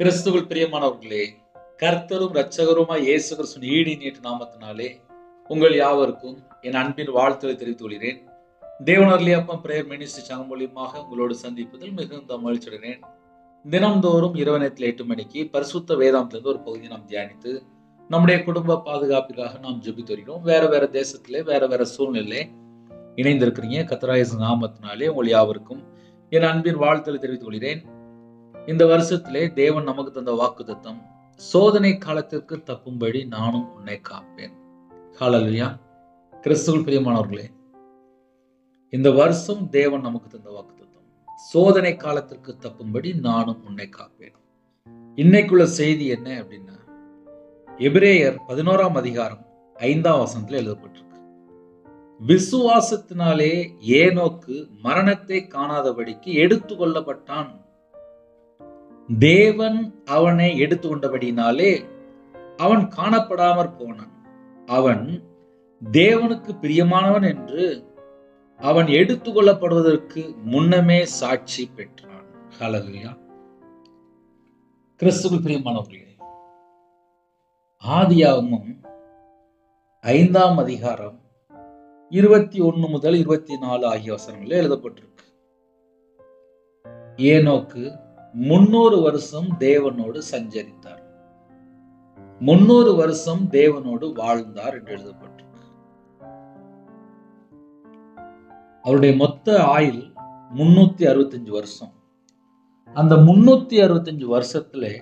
கிறிஸ்துவில் பிரியமானவர்களே, கர்த்தரும் இரட்சகருமாய் இயேசு கிறிஸ்துவின் ஈடு இணையற்ற நாமத்தினாலே உங்கள் யாவருக்கும் என் அன்பின் வாழ்த்துக்களை தெரிவித்துக் கொள்கிறேன். தேவனருளிய அப்பம் பிரேயர் மினிஸ்ட்ரி சேனல் மூலியமாக உங்களோடு சந்திப்பதில் மிகுந்த மகிழ்ச்சியடைகிறேன். தினம்தோறும் இரவு நேரத்தில் 8 மணிக்கு பரிசுத்த வேதாந்தத்திலிருந்து ஒரு பகுதியை நாம் தியானித்து நம்முடைய குடும்ப பாதுகாப்பிற்காக நாம் ஜெபித்து வருகிறோம். வேற தேசத்திலே வேற சூழ்நிலை இணைந்திருக்கிறீங்க. கர்த்தராகிய இயேசு நாமத்தினாலே உங்கள் யாவருக்கும் என் அன்பின் வாழ்த்துக்களை தெரிவித்துக் கொள்கிறேன். இந்த வருஷத்திலே தேவன் நமக்கு தந்த வாக்குத்தத்தம், சோதனை காலத்திற்கு தப்பும்படி நானும் உன்னை காப்பேன். ஹல்லேலூயா. கிறிஸ்துவில் பிரியமானவர்களே, இந்த வருஷம் தேவன் நமக்கு தந்த வாக்குத்தத்தம், சோதனை காலத்திற்கு தப்பும்படி நானும் உன்னை காப்பேன். இன்னைக்குள்ள செய்தி என்ன அப்படின்னா, எபிரேயர் 11ஆம் அதிகாரம் 5ஆம் வசனத்தில் எழுதப்பட்டிருக்கு. விசுவாசத்தினாலே ஏனோக்கு மரணத்தை காணாதபடிக்கு எடுத்துக்கொள்ளப்பட்டான். தேவன் அவனை எடுத்துக்கொண்டபடினாலே அவன் காணப்படாமற் போனான். அவன் தேவனுக்கு பிரியமானவன் என்று அவன் எடுத்துக்கொள்ளப்படுவதற்கு முன்னமே சாட்சி பெற்றான். ஹல்லேலூயா. கிறிஸ்துவுக்குள் பிரியமானவர்களே, ஆதியாகமம் 5ஆம் அதிகாரம் 21 முதல் 24 ஆகிய வசனங்களில் எழுதப்பட்டிருக்கு. ஏனோக்கு 300 வருஷம் தேவனோடு சஞ்சரித்தார், 300 வருஷம் தேவனோடு வாழ்ந்தார் என்று எழுதப்பட்டிருக்கு. அவருடைய மொத்த ஆயுள் 365 வருஷம். அந்த 365 வருஷத்துல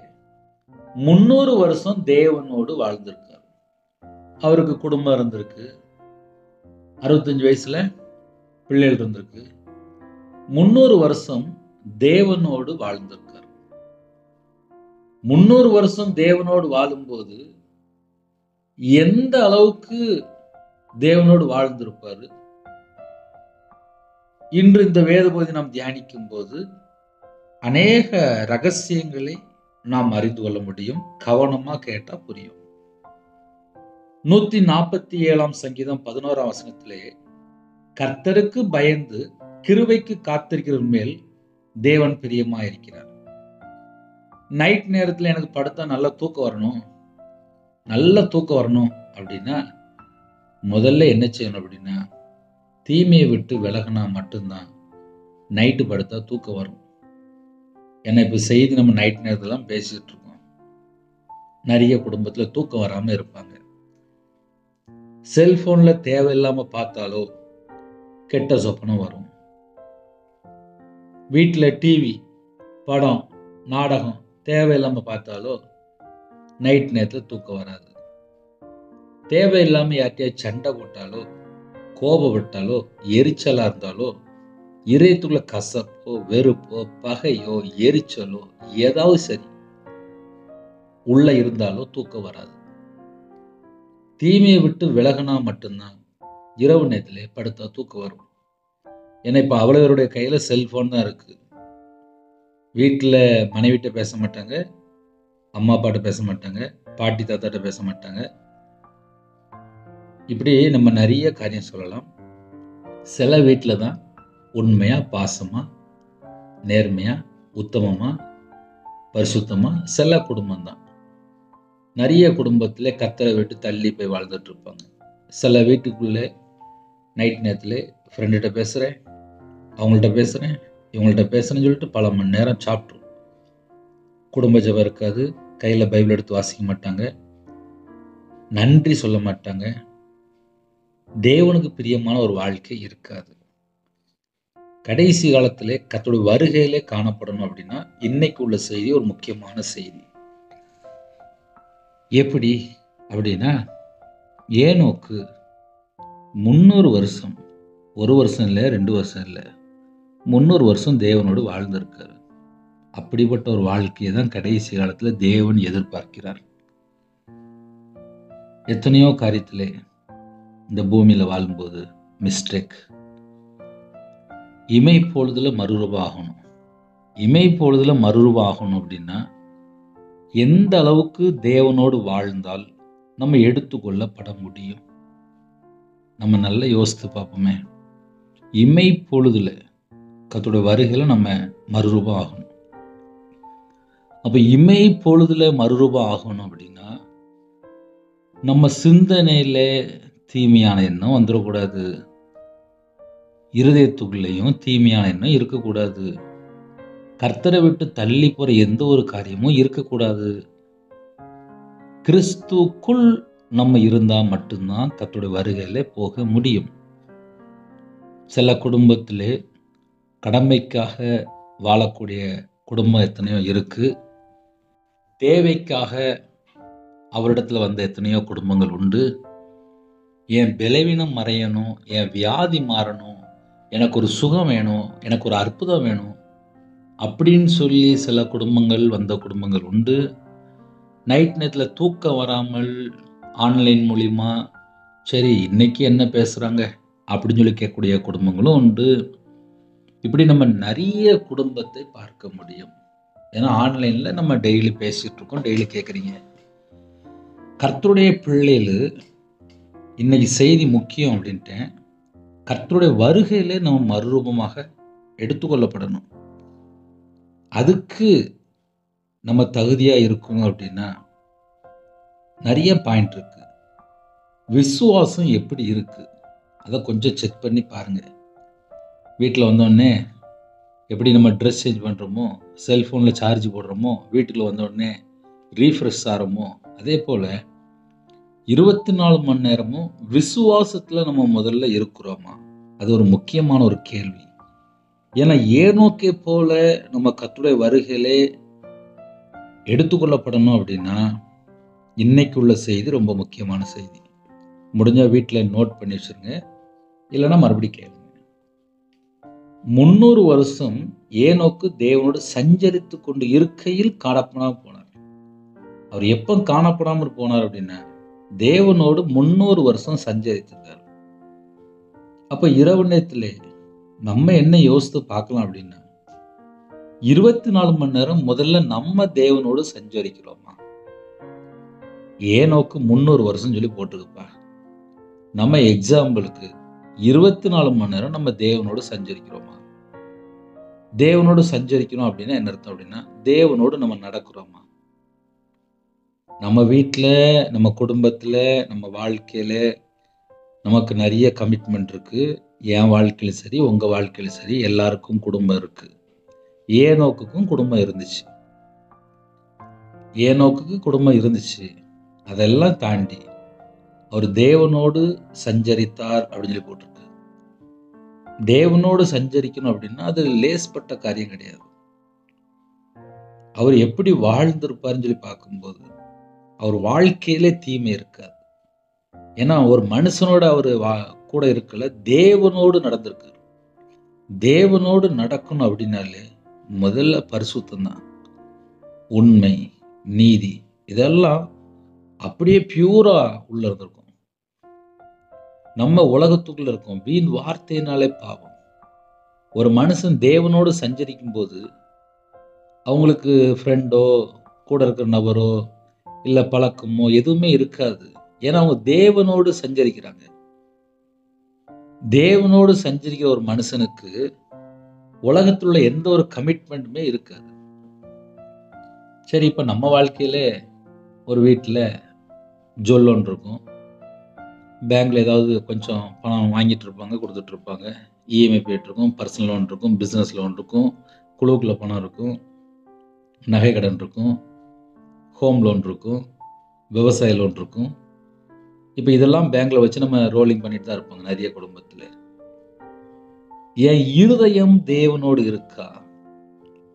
300 வருஷம் தேவனோடு வாழ்ந்திருக்கார். அவருக்கு குடும்பம் இருந்திருக்கு, 65 வயசுல பிள்ளைகள் இருந்திருக்கு. 300 வருஷம் தேவனோடு வாழ்ந்திருக்கார். 300 வருஷம் தேவனோடு வாழும்போது எந்த அளவுக்கு தேவனோடு வாழ்ந்திருப்பாரு? இன்று இந்த வேத பகுதி நாம் தியானிக்கும் போது அநேக ரகசியங்களை நாம் அறிந்து கொள்ள முடியும். கவனமா கேட்டா புரியும். 147ஆம் சங்கீதம் 11ஆம் வசனத்திலே, கர்த்தருக்கு பயந்து கிருபைக்கு காத்திருக்கிற மேல் தேவன் பிரியமா இருக்கிறார். நைட் நேரத்துல எனக்கு படுத்தா நல்ல தூக்கம் வரணும் அப்படின்னா முதல்ல என்ன செய்யணும் அப்படின்னா, தீமையை விட்டு விலகினா மட்டும்தான் நைட்டு படுத்தா தூக்கம் வரும். ஏன்னா இப்ப செய்தி நம்ம நைட் நேரத்துல பேசிட்டு இருக்கோம். நிறைய குடும்பத்துல தூக்கம் வராம இருப்பாங்க. செல்போன்ல தேவையில்லாம பார்த்தாலோ கெட்ட சொப்பனம் வரும். வீட்டுல டிவி, படம், நாடகம் தேவையில்லாம பார்த்தாலோ நைட் நேரத்துல தூக்கம் வராது. தேவையில்லாம யார்கிட்டயா சண்டை போட்டாலோ, கோபப்பட்டாலோ, எரிச்சலா இருந்தாலோ, இதயத்துக்குள்ள கசப்போ, வெறுப்போ, பகையோ, எரிச்சலோ ஏதாவது சரி உள்ள இருந்தாலோ தூக்கம் வராது. தீமையை விட்டு விலகினா மட்டும்தான் இரவு நேரத்திலே படுத்தா தூக்கம் வரும். ஏன்னா இப்ப அவ்வளவருடைய கையில செல்போன் தான் இருக்கு. வீட்டுல மனைவிட்ட பேச மாட்டாங்க, அம்மா அப்பாட்ட பேச மாட்டாங்க, பாட்டி தாத்தாட்ட பேச மாட்டாங்க. இப்படி நம்ம நிறைய காரியம் சொல்லலாம். சில வீட்டுல தான் உண்மையா, பாசமா, நேர்மையா, உத்தமமா, பரிசுத்தமா சில குடும்பம் தான். நிறைய குடும்பத்துல கர்த்தரை விட்டு தள்ளி போய் வாழ்ந்துட்டு இருப்பாங்க. சில வீட்டுக்குள்ள நைட் நேரத்துல ஃப்ரெண்டுகிட்ட பேசுறேன், அவங்கள்ட்ட பேசுறேன், இவங்கள்ட்ட பேசுறேன்னு சொல்லிட்டு பல மணி நேரம் சாப்பிட்ரும். குடும்ப ஜெபம் இருக்காது, கையில பைபிள் எடுத்து வாசிக்க மாட்டாங்க, நன்றி சொல்ல மாட்டாங்க, தேவனுக்கு பிரியமான ஒரு வாழ்க்கை இருக்காது. கடைசி காலத்திலே கர்த்தருடைய வருகையிலே காணப்படணும் அப்படின்னா இன்னைக்கு உள்ள செய்தி ஒரு முக்கியமான செய்தி. எப்படி அப்படின்னா, ஏனோக்கு 300 வருஷம், 1 வருஷம் இல்லை, 2 வருஷம் இல்லை, 300 வருஷம் தேவனோடு வாழ்ந்திருக்காரு. அப்படிப்பட்ட ஒரு வாழ்க்கையை தான் கடைசி காலத்துல தேவன் எதிர்பார்க்கிறார். எத்தனையோ காரியத்திலே இந்த பூமியில வாழும்போது மிஸ்டேக். இமை பொழுதுல மறுரூபம் ஆகணும் அப்படின்னா எந்த அளவுக்கு தேவனோடு வாழ்ந்தால் நம்ம எடுத்துக்கொள்ளப்பட முடியும்? நம்ம நல்லா யோசித்து பார்ப்போமே. இமை பொழுதுல கர்த்தருடைய வருகையில நம்ம மறுரூபம் ஆகணும். அப்போ இமை பொழுதுல மறுரூபம் ஆகணும் அப்படின்னா நம்ம சிந்தனையில தீமையான எண்ணம் வந்துடக்கூடாது, இருதயத்துக்குள்ளேயும் தீமையான எண்ணம் இருக்கக்கூடாது, கர்த்தரை விட்டு தள்ளி போற எந்த ஒரு காரியமும் இருக்கக்கூடாது. கிறிஸ்துக்குள் நம்ம இருந்தா மட்டும்தான் கர்த்தருடைய வருகையில போக முடியும். சில குடும்பத்திலே கடமைக்காக வாழக்கூடிய குடும்பம் எத்தனையோ இருக்கு, தேவைக்காக அவரிடத்துல வந்த எத்தனையோ குடும்பங்கள் உண்டு. என் பலவீனம் மறையணும், என் வியாதி மாறணும், எனக்கு ஒரு சுகம் வேணும், எனக்கு ஒரு அற்புதம் வேணும் அப்படின்னு சொல்லி சில குடும்பங்கள் வந்த குடும்பங்கள் உண்டு. நைட் நேரத்தில் தூக்கம் வராமல் ஆன்லைன் மூலிமா சரி இன்னைக்கு என்ன பேசுகிறாங்க அப்படின்னு சொல்லி கேட்கக்கூடிய குடும்பங்களும் உண்டு. இப்படி நம்ம நிறைய குடும்பத்தை பார்க்க முடியும். ஏன்னா ஆன்லைனில் நம்ம டெய்லி பேசிகிட்டு இருக்கோம், டெய்லி கேட்குறீங்க. கர்த்தருடைய பிள்ளைகள் இன்னைக்கு செய்தி முக்கியம் அப்படின்ட்டேன். கர்த்தருடைய வருகையிலே நம்ம மறுரூபமாக எடுத்துக்கொள்ளப்படணும். அதுக்கு நம்ம தகுதியாக இருக்கணும் அப்படின்னா நிறைய பாயிண்ட் இருக்கு. விசுவாசம் எப்படி இருக்கு அதை கொஞ்சம் செக் பண்ணி பாருங்க. வீட்டில் வந்தோடனே எப்படி நம்ம ட்ரெஸ் சேஞ்ச் பண்ணுறோமோ, செல்ஃபோனில் சார்ஜ் போடுறோமோ, வீட்டுக்குள்ள வந்தோடனே ரீஃப்ரெஷ் ஆகிறோமோ, அதே போல் 24 மணி நேரமும் விசுவாசத்தில் நம்ம முதல்ல இருக்கிறோமா? அது ஒரு முக்கியமான ஒரு கேள்வி. ஏன்னா ஏனோக்கே போல நம்ம கர்த்தருடைய வருகையிலே எடுத்துக்கொள்ளப்படணும் அப்படின்னா இன்னைக்கு உள்ள செய்தி ரொம்ப முக்கியமான செய்தி. முடிஞ்ச வீட்டில் நோட் பண்ணி வச்சுருங்க, இல்லைன்னா மறுபடியும் கேளுங்க. 300 வருஷம் ஏனோக்கு தேவனோடு சஞ்சரித்து கொண்டு இருக்கையில் காணப்படாமல் போனார். அவர் எப்போ காணப்படாமல் போனார் அப்படின்னா தேவனோடு 300 வருஷம் சஞ்சரித்திருக்கார். அப்போ இரவு நேரத்திலே நம்ம என்ன யோசித்து பார்க்கலாம் அப்படின்னா 24 மணி நேரம் முதல்ல நம்ம தேவனோடு சஞ்சரிக்கிறோமா? ஏனோக்கு 300 வருஷம் சொல்லி போட்டிருக்குப்பா. நம்ம எக்ஸாம்பிளுக்கு 24 மணி நேரம் நம்ம தேவனோடு சஞ்சரிக்கிறோமா? தேவனோடு சஞ்சரிக்கிறோம் அப்படின்னா என்ன அர்த்தம் அப்படின்னா தேவனோடு நம்ம நடக்கிறோமா? நம்ம வீட்டில், நம்ம குடும்பத்தில், நம்ம வாழ்க்கையில் நமக்கு நிறைய கமிட்மெண்ட் இருக்குது. என் வாழ்க்கையிலும் சரி, உங்கள் வாழ்க்கையிலும் சரி, எல்லாருக்கும் குடும்பம் இருக்குது. ஏனோக்குக்கும் குடும்பம் இருந்துச்சு. ஏனோக்குக்கு குடும்பம் இருந்துச்சு. அதெல்லாம் தாண்டி அவர் தேவனோடு சஞ்சரித்தார் அப்படின்னு சொல்லி போட்டிருக்கு. தேவனோடு சஞ்சரிக்கணும் அப்படின்னா அது லேஸ்பட்ட காரியம் கிடையாது. அவர் எப்படி வாழ்ந்திருப்பாருன்னு சொல்லி பார்க்கும்போது அவர் வாழ்க்கையிலே தீமை இருக்காது. ஏன்னா ஒரு மனுஷனோட அவர் கூட இருக்கல, தேவனோடு நடந்திருக்காரு. தேவனோடு நடக்கணும் அப்படின்னாலே முதல்ல பரிசுத்தம் தான், உண்மை, நீதி, இதெல்லாம் அப்படியே பியூரா உள்ள இருந்திருக்கும். நம்ம உலகத்துக்குள்ள இருக்கோம், வீண் வார்த்தையினாலே பாவம். ஒரு மனுஷன் தேவனோடு சஞ்சரிக்கும் போது அவங்களுக்கு ஃப்ரெண்டோ கூட இருக்கிற நபரோ இல்லை பழக்கமோ எதுவுமே இருக்காது. ஏன்னா அவங்க தேவனோடு சஞ்சரிக்கிறாங்க. தேவனோடு சஞ்சரிக்கிற ஒரு மனுஷனுக்கு உலகத்தில் உள்ள எந்த ஒரு கமிட்மெண்ட்டுமே இருக்காது. சரி, இப்போ நம்ம வாழ்க்கையில ஒரு வீட்டில் ஜுவல் லோன் இருக்கும், பேங்க்ல ஏதாவது கொஞ்சம் பணம் வாங்கிட்டு இருப்பாங்க, கொடுத்துட்டு இருப்பாங்க, இஎம்ஐ போயிட்டு இருக்கும், பர்சனல் லோன் இருக்கும், பிஸ்னஸ் லோன் இருக்கும், குழுக்குள்ள பணம் இருக்கும், நகை கடன் இருக்கும், ஹோம் லோன் இருக்கும், விவசாய லோன் இருக்கும். இப்போ இதெல்லாம் பேங்க்ல வச்சு நம்ம ரோலிங் பண்ணிட்டு தான் இருப்பாங்க நிறைய குடும்பத்தில். என் இருதயம் தேவனோடு இருக்கா?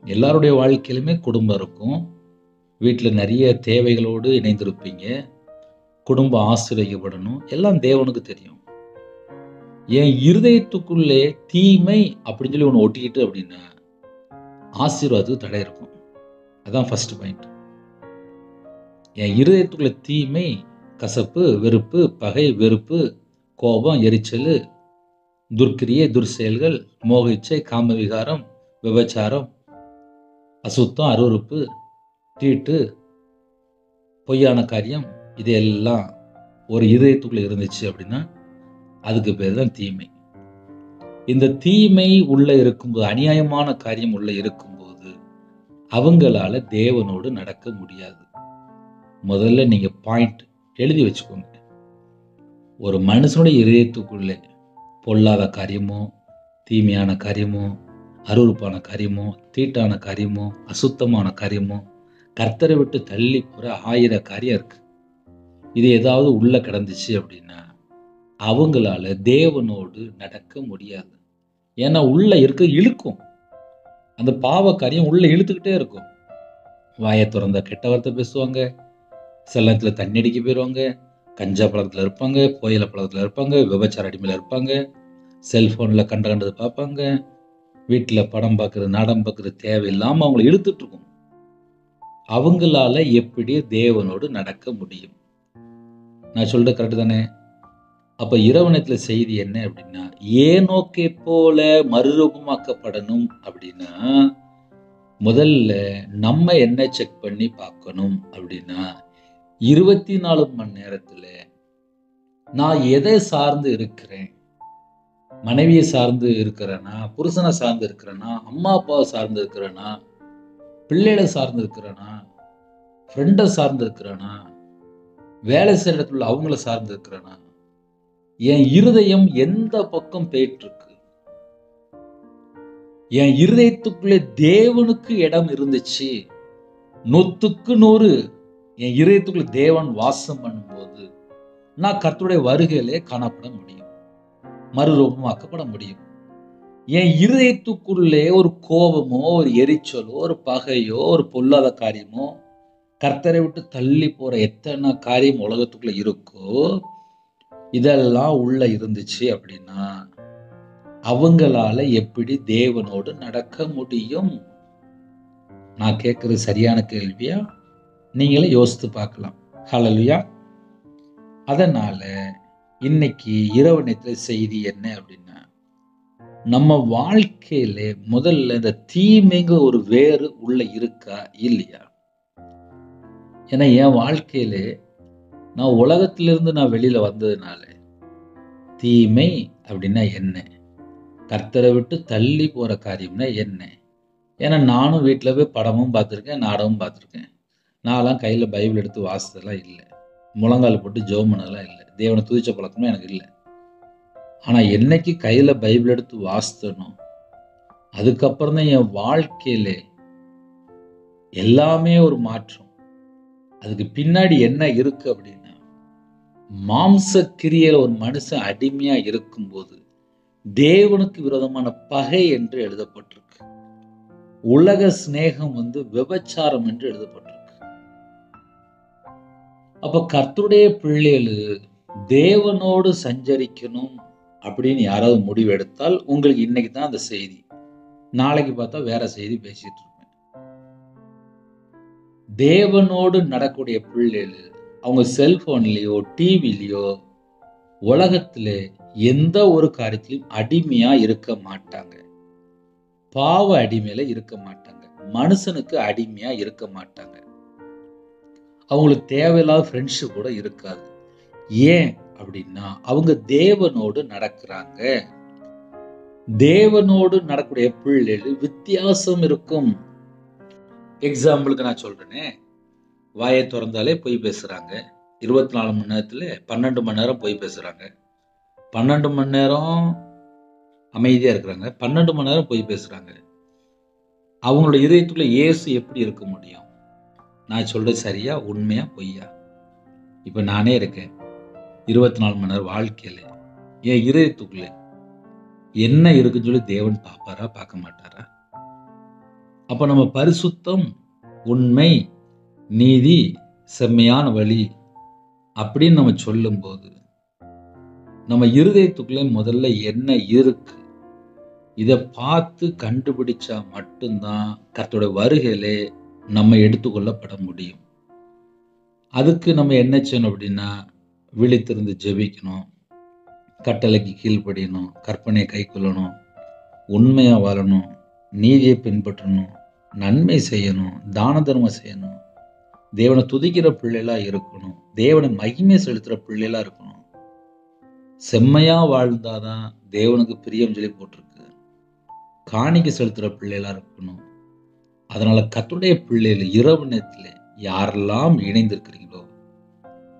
எல்லாருடைய வாழ்க்கையிலுமே குடும்பம் இருக்கும், வீட்டில் நிறைய தேவைகளோடு இணைந்திருப்பீங்க, குடும்பம் ஆசீர்வதிக்கப்படணும், எல்லாம் தேவனுக்கு தெரியும். என் இருதயத்துக்குள்ளே தீமை அப்படின்னு சொல்லி ஒன்று ஒட்டிக்கிட்டு அப்படின்னா ஆசீர்வாதத்துக்கு தடை இருக்கும். அதான் ஃபர்ஸ்ட் பாயிண்ட். என் இருதயத்துக்குள்ள தீமை, கசப்பு, வெறுப்பு, பகை, வெறுப்பு, கோபம், எரிச்சல், துர்க்கிரியை, துர்செயல்கள், மோக இச்சை, காம விகாரம், விபச்சாரம், அசுத்தம், அருவருப்பு, தீட்டு, பொய்யான காரியம், இதெல்லாம் ஒரு இதயத்துக்குள்ள இருந்துச்சு அப்படின்னா அதுக்கு பேர் தான் தீமை. இந்த தீமை உள்ள இருக்கும்போது, அநியாயமான காரியம் உள்ள இருக்கும்போது அவங்களால தேவனோடு நடக்க முடியாது. முதல்ல நீங்க பாயிண்ட் எழுதி வச்சுக்கோங்க. ஒரு மனுஷனுடைய இதயத்துக்குள்ளே பொல்லாத காரியமோ, தீமையான காரியமோ, அருவருப்பான காரியமோ, தீட்டான காரியமோ, அசுத்தமான காரியமோ, கர்த்தரை விட்டு தள்ளி போற 1000 காரியம் இருக்கு. இது ஏதாவது உள்ள கிடந்துச்சு அப்படின்னா அவங்களால தேவனோடு நடக்க முடியாது. ஏன்னா உள்ள இருக்க இழுக்கும். அந்த பாவ காரியம் உள்ள இழுத்துக்கிட்டே இருக்கும். வாயை திறந்தா கெட்ட வார்த்தை பேசுவாங்க, சில நேரத்தில் தண்ணி அடிக்க போயிடுவாங்க, கஞ்சா பழக்கத்தில் இருப்பாங்க, புயல பழக்கத்தில் இருப்பாங்க, விபச்சார அடிமையில் இருப்பாங்க, செல்ஃபோனில் கண்டது பார்ப்பாங்க, வீட்டில் படம் பார்க்குறது நாடகம் பார்க்குறது தேவையில்லாமல் அவங்களை இழுத்துட்டு இருக்கும். அவங்களால எப்படி தேவனோடு நடக்க முடியும்? நான் சொல்றது கரெக்டு தானே? அப்ப இரவணத்துல செய்தி என்ன அப்படின்னா, ஏனோக்கை போல மறுரூபமாக்கப்படணும் அப்படின்னா முதல்ல நம்ம என்ன செக் பண்ணி பார்க்கணும் அப்படின்னா, 24 மணி நேரத்துல நான் எதை சார்ந்து இருக்கிறேன்? மனைவியை சார்ந்து இருக்கிறேனா, புருஷனை சார்ந்து இருக்கிறேனா, அம்மா அப்பாவை சார்ந்து இருக்கிறேனா, பிள்ளைகளை சார்ந்து இருக்கிறேனா, ஃப்ரெண்டை சார்ந்து இருக்கிறேனா, வேலை செய்யற இடத்துல அவங்கள சார்ந்து இருக்கிறேனா, என் இருதயம் எந்த பக்கம் போயிட்டு இருக்கு? என் இருதயத்துக்குள்ளே தேவனுக்கு இடம் இருந்துச்சு, 100க்கு 100 என் இருதயத்துக்குள்ள தேவன் வாசம் பண்ணும்போது நான் கர்த்தருடைய வருகையிலே காணப்பட முடியும், மறுரூபமாக்கப்பட முடியும். என் இருதயத்துக்குள்ளே ஒரு கோபமோ, ஒரு எரிச்சலோ, ஒரு பகையோ, ஒரு பொல்லாத காரியமோ, கர்த்தரை விட்டு தள்ளி போற எத்தனை காரியம் உலகத்துக்குள்ள இருக்கோ இதெல்லாம் உள்ள இருந்துச்சு அப்படின்னா அவங்களால எப்படி தேவனோடு நடக்க முடியும்? நான் கேட்கறது சரியான கேள்வியா? நீங்களே யோசித்து பார்க்கலாம். ஹல்லேலூயா. அதனால இன்னைக்கு இரவு நேரத்துல செய்தி என்ன அப்படின்னா, நம்ம வாழ்க்கையில முதல்ல இந்த தீமைங்க ஒரு வேறு உள்ள இருக்கா இல்லையா? ஏன்னா என் வாழ்க்கையில நான் உலகத்திலிருந்து நான் வெளியில வந்ததுனால தீமை அப்படின்னா என்ன, கர்த்தரை விட்டு தள்ளி போற காரியம்னா என்ன? ஏன்னா நானும் வீட்டில் போய் படமும் பார்த்துருக்கேன், நாடகமும் பார்த்துருக்கேன். நான்லாம் கையில் பைபிள் எடுத்து வாசித்ததெல்லாம் இல்லை, முழங்கால் போட்டு ஜெபம் பண்ணதெல்லாம் இல்லை, தேவனை துதிச்ச பழக்கமும் எனக்கு இல்லை. ஆனால் என்னைக்கு கையில் பைபிள் எடுத்து வாசித்தனோ அதுக்கப்புறம் தான் என் வாழ்க்கையில எல்லாமே ஒரு மாற்றம். அதுக்கு பின்னாடி என்ன இருக்கு அப்படின்னா, மாம்ச கிரியையில ஒரு மனுஷன் அடிமையா இருக்கும்போது தேவனுக்கு விரோதமான பகை என்று எழுதப்பட்டிருக்கு. உலக சிநேகம் விபச்சாரம் என்று எழுதப்பட்டிருக்கு. அப்ப கர்த்தருடைய பிள்ளைகள் தேவனோடு சஞ்சரிக்கணும் அப்படின்னு யாராவது முடிவு எடுத்தால் உங்களுக்கு இன்னைக்கு தான் அந்த செய்தி, நாளைக்கு பார்த்தா வேற செய்தி பேசிட்டு இருப்பேன். தேவனோடு நடக்கூடிய பிள்ளைகள் அவங்க செல்போன்லயோ டிவிலையோ உலகத்துல எந்த ஒரு காரியத்திலும் அடிமையா இருக்க மாட்டாங்க, பாவ அடிமையில இருக்க மாட்டாங்க, மனுஷனுக்கு அடிமையா இருக்க மாட்டாங்க, அவங்களுக்கு தேவையில்லாத ஃப்ரெண்ட்ஷிப் கூட இருக்காது. ஏன் அப்படின்னா அவங்க தேவனோடு நடக்கிறாங்க. தேவனோடு நடக்கூடிய பிள்ளைகள் வித்தியாசம் இருக்கும். எக்ஸாம்பிளுக்கு நான் சொல்றேனே, வாயை திறந்தாலே பொய் பேசுறாங்க. 24 மணி நேரத்துல 12 மணி நேரம் பொய் பேசுறாங்க, 12 மணி நேரம் அமைதியா இருக்கிறாங்க, 12 மணி நேரம் பொய் பேசுறாங்க. அவங்களோட இதயத்துக்குள்ள இயேசு எப்படி இருக்க முடியும்? நான் சொல்றது சரியா, உண்மையா, பொய்யா? இப்ப நானே இருக்கேன் 24 மணி நேரம் வாழ்க்கையில என் இதயத்துக்குள்ள என்ன இருக்குன்னு சொல்லி தேவன் பார்ப்பாரா, பார்க்க மாட்டாரா? அப்ப நம்ம பரிசுத்தம், உண்மை, நீதி, செம்மையான வழி அப்படின்னு நம்ம சொல்லும் போது நம்ம இருதயத்துக்குள்ள முதல்ல என்ன இருக்கு இதை பார்த்து கண்டுபிடிச்சா மட்டும்தான் கர்த்தருடைய வருகையிலே நம்ம எடுத்துக்கொள்ளப்பட முடியும். அதுக்கு நம்ம என்ன செய்யணும் அப்படின்னா, விழித்திருந்து ஜெபிக்கணும், கட்டளைக்கு கீழ்ப்படியணும், கற்பனையை கை கொள்ளணும், உண்மையா வாழணும், நீதியை பின்பற்றணும், நன்மை செய்யணும், தான தர்மம் செய்யணும், தேவனை துதிக்கிற பிள்ளைகளா இருக்கணும், தேவனை மகிமை செலுத்துற பிள்ளைகளா இருக்கணும். செம்மையா வாழ்ந்தாதான் தேவனுக்கு பிரியம் சொல்லி போட்டிருக்கு. காணிக்கை செலுத்துற பிள்ளைகளா இருக்கணும். அதனால கர்த்தருடைய பிள்ளைகள் இரவு நேரத்துல யாரெல்லாம் இணைந்திருக்கிறீங்களோ,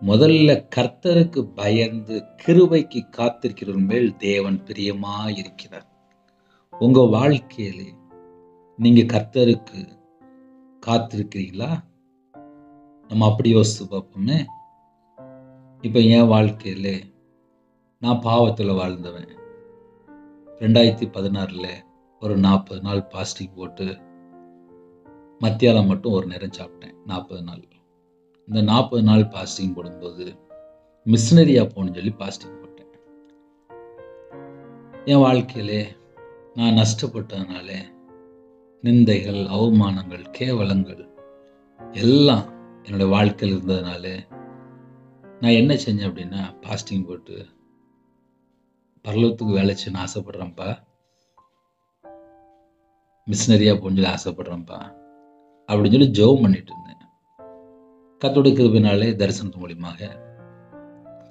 முதல்ல கர்த்தருக்கு பயந்து கிருபைக்கு காத்திருக்கிறவர்கள் மேல் தேவன் பிரியமாயிருக்கிறார். உங்க வாழ்க்கையிலே நீங்க கர்த்தருக்கு காத்திருக்கிறீங்களா? நம்ம அப்படி யோசித்து பார்ப்போமே. இப்ப என் வாழ்க்கையில நான் பாவத்துல வாழ்ந்தவன். 2016ல ஒரு 40 நாள் பாஸ்டிங் போட்டு மத்தியானம் மட்டும் ஒரு நேரம் சாப்பிட்டேன். 40 நாள். இந்த 40 நாள் பாஸ்டிங் போடும்போது மிஷினரியா போகணும்னு சொல்லி பாஸ்டிங் போட்டேன். என் வாழ்க்கையிலே நான் நஷ்டப்பட்டதுனால நிந்தைகள், அவமானங்கள், கேவலங்கள் எல்லாம் என்னோட வாழ்க்கையில் இருந்ததுனால நான் என்ன செஞ்சேன் அப்படின்னா, பாஸ்டிங் போட்டு பரலோகத்துக்கு வேலை செய்யணும்னு ஆசைப்படுறேன்ப்பா, மிஷினரியா போகணும்னு சொல்லி ஆசைப்படுறேன்ப்பா அப்படின்னு சொல்லி ஜெபம் பண்ணிட்டு இருந்தேன். கர்த்தருடைய கிருபையினாலே தரிசனத்து மூலியமாக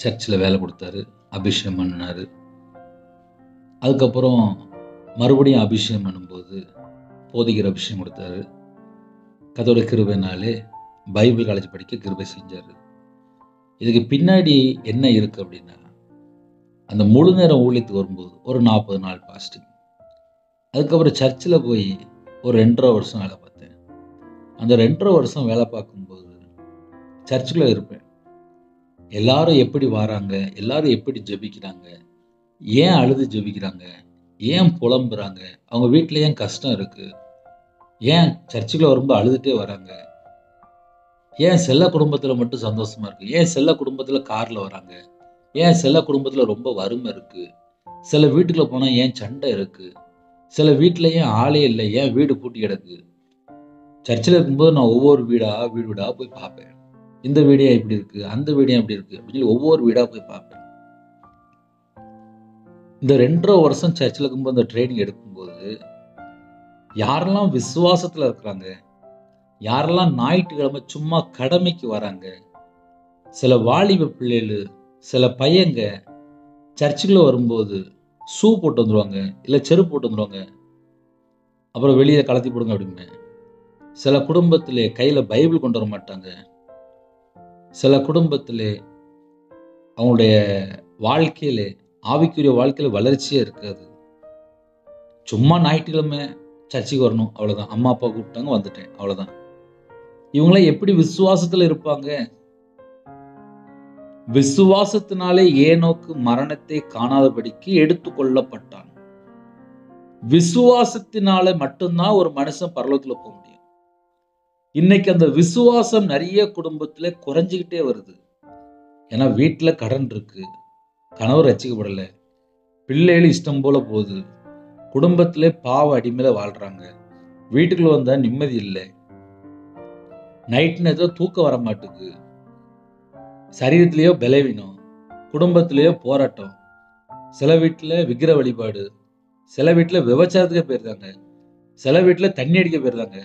சர்ச்சில் வேலை கொடுத்தாரு, அபிஷேகம் பண்ணினாரு. அதுக்கப்புறம் மறுபடியும் அபிஷேகம் பண்ணும்போது போதிக்கிற அபிஷேகம் கொடுத்தாரு. கர்த்தருடைய கிருபையினாலே பைபிள் காலேஜ் படிக்க கிருபை செஞ்சாரு. இதுக்கு பின்னாடி என்ன இருக்கு அப்படின்னா, அந்த முழு நேரம் ஊழியத்துக்கு வரும்போது ஒரு 40 நாள் பாஸ்டிங், அதுக்கப்புறம் சர்ச்சில் போய் ஒரு 2.5 வருஷம் வேலை பார்த்தேன். அந்த 2.5 வருஷம் வேலை பார்க்கும்போது சர்ச்சுக்குள்ள இருப்பேன். எல்லாரும் எப்படி வராங்க, எல்லாரும் எப்படி ஜெபிக்கிறாங்க, ஏன் அழுது ஜெபிக்கிறாங்க, ஏன் புலம்புறாங்க, அவங்க வீட்டில் ஏன் கஷ்டம் இருக்கு, ஏன் சர்ச்சுக்குள்ள வரும்போது அழுதுட்டே வராங்க, ஏன் சில குடும்பத்தில் மட்டும் சந்தோஷமா இருக்கு, ஏன் சில குடும்பத்தில் காரில் வராங்க, ஏன் சில குடும்பத்தில் ரொம்ப வறுமை இருக்கு, சில வீட்டுக்குள்ள போனால் ஏன் சண்டை இருக்கு, சில வீட்டில் ஏன் ஆளே இல்லை, ஏன் வீடு பூட்டி கிடக்கு. சர்ச்சில் இருக்கும்போது நான் ஒவ்வொரு வீடா போய் பார்ப்பேன். இந்த வீடியோ இப்படி இருக்கு, அந்த வீடியோ எப்படி இருக்கு அப்படின்னு சொல்லி ஒவ்வொரு வீடா போய் பார்ப்பேன். இந்த 2.5 வருஷம் சர்ச்சில் இருக்கும்போது அந்த ட்ரைனிங் எடுக்கும்போது யாரெல்லாம் விசுவாசத்துல இருக்கிறாங்க, யாரெல்லாம் ஞாயிற்றுக்கிழமை சும்மா கடமைக்கு வராங்க, சில வாலிப பிள்ளைகள், சில பையங்க சர்ச்சுக்குள்ள வரும்போது ஷூ போட்டு வந்துருவாங்க, இல்லை செருப்பு போட்டு வந்துருவாங்க, அப்புறம் வெளியே கலத்தி போடுங்க அப்படின்னு. சில குடும்பத்திலே கையில பைபிள் கொண்டு வர மாட்டாங்க. சில குடும்பத்திலே அவங்களுடைய வாழ்க்கையிலே ஆவிக்குரிய வாழ்க்கையில வளர்ச்சியே இருக்காது. சும்மா ஞாயிற்றுக்கிழமை சர்ச்சுக்கு வரணும், அவ்வளவுதான். அம்மா அப்பா கூப்பிட்டாங்க, வந்துட்டேன், அவ்வளவுதான். இவங்களாம் எப்படி விசுவாசத்துல இருப்பாங்க? விசுவாசத்தினாலே ஏனோக்கு மரணத்தை காணாதபடிக்கு எடுத்துக்கொள்ளப்பட்டான். விசுவாசத்தினால மட்டும்தான் ஒரு மனுஷன் பரலோகத்துல போக முடியும். இன்னைக்கு அந்த விசுவாசம் நிறைய குடும்பத்துல குறைஞ்சுக்கிட்டே வருது. ஏன்னா வீட்டுல கடன் இருக்கு, கணவர் ரட்சிக்கப்படல, பிள்ளைகள் இஷ்டம் போல போகுது, குடும்பத்திலே பாவ அடிமையில வாழ்றாங்க, வீட்டுக்குள்ள வந்தா நிம்மதி இல்லை, நைட் நேரத்துல தூக்கம் வர மாட்டுக்கு, சரீரத்திலேயோ பலவீனம், குடும்பத்திலேயோ போராட்டம், சில வீட்டுல விக்கிர வழிபாடு, சில வீட்டுல விபச்சாரத்துக்கே போயிருந்தாங்க, சில வீட்டுல தண்ணி அடிக்க போயிருந்தாங்க,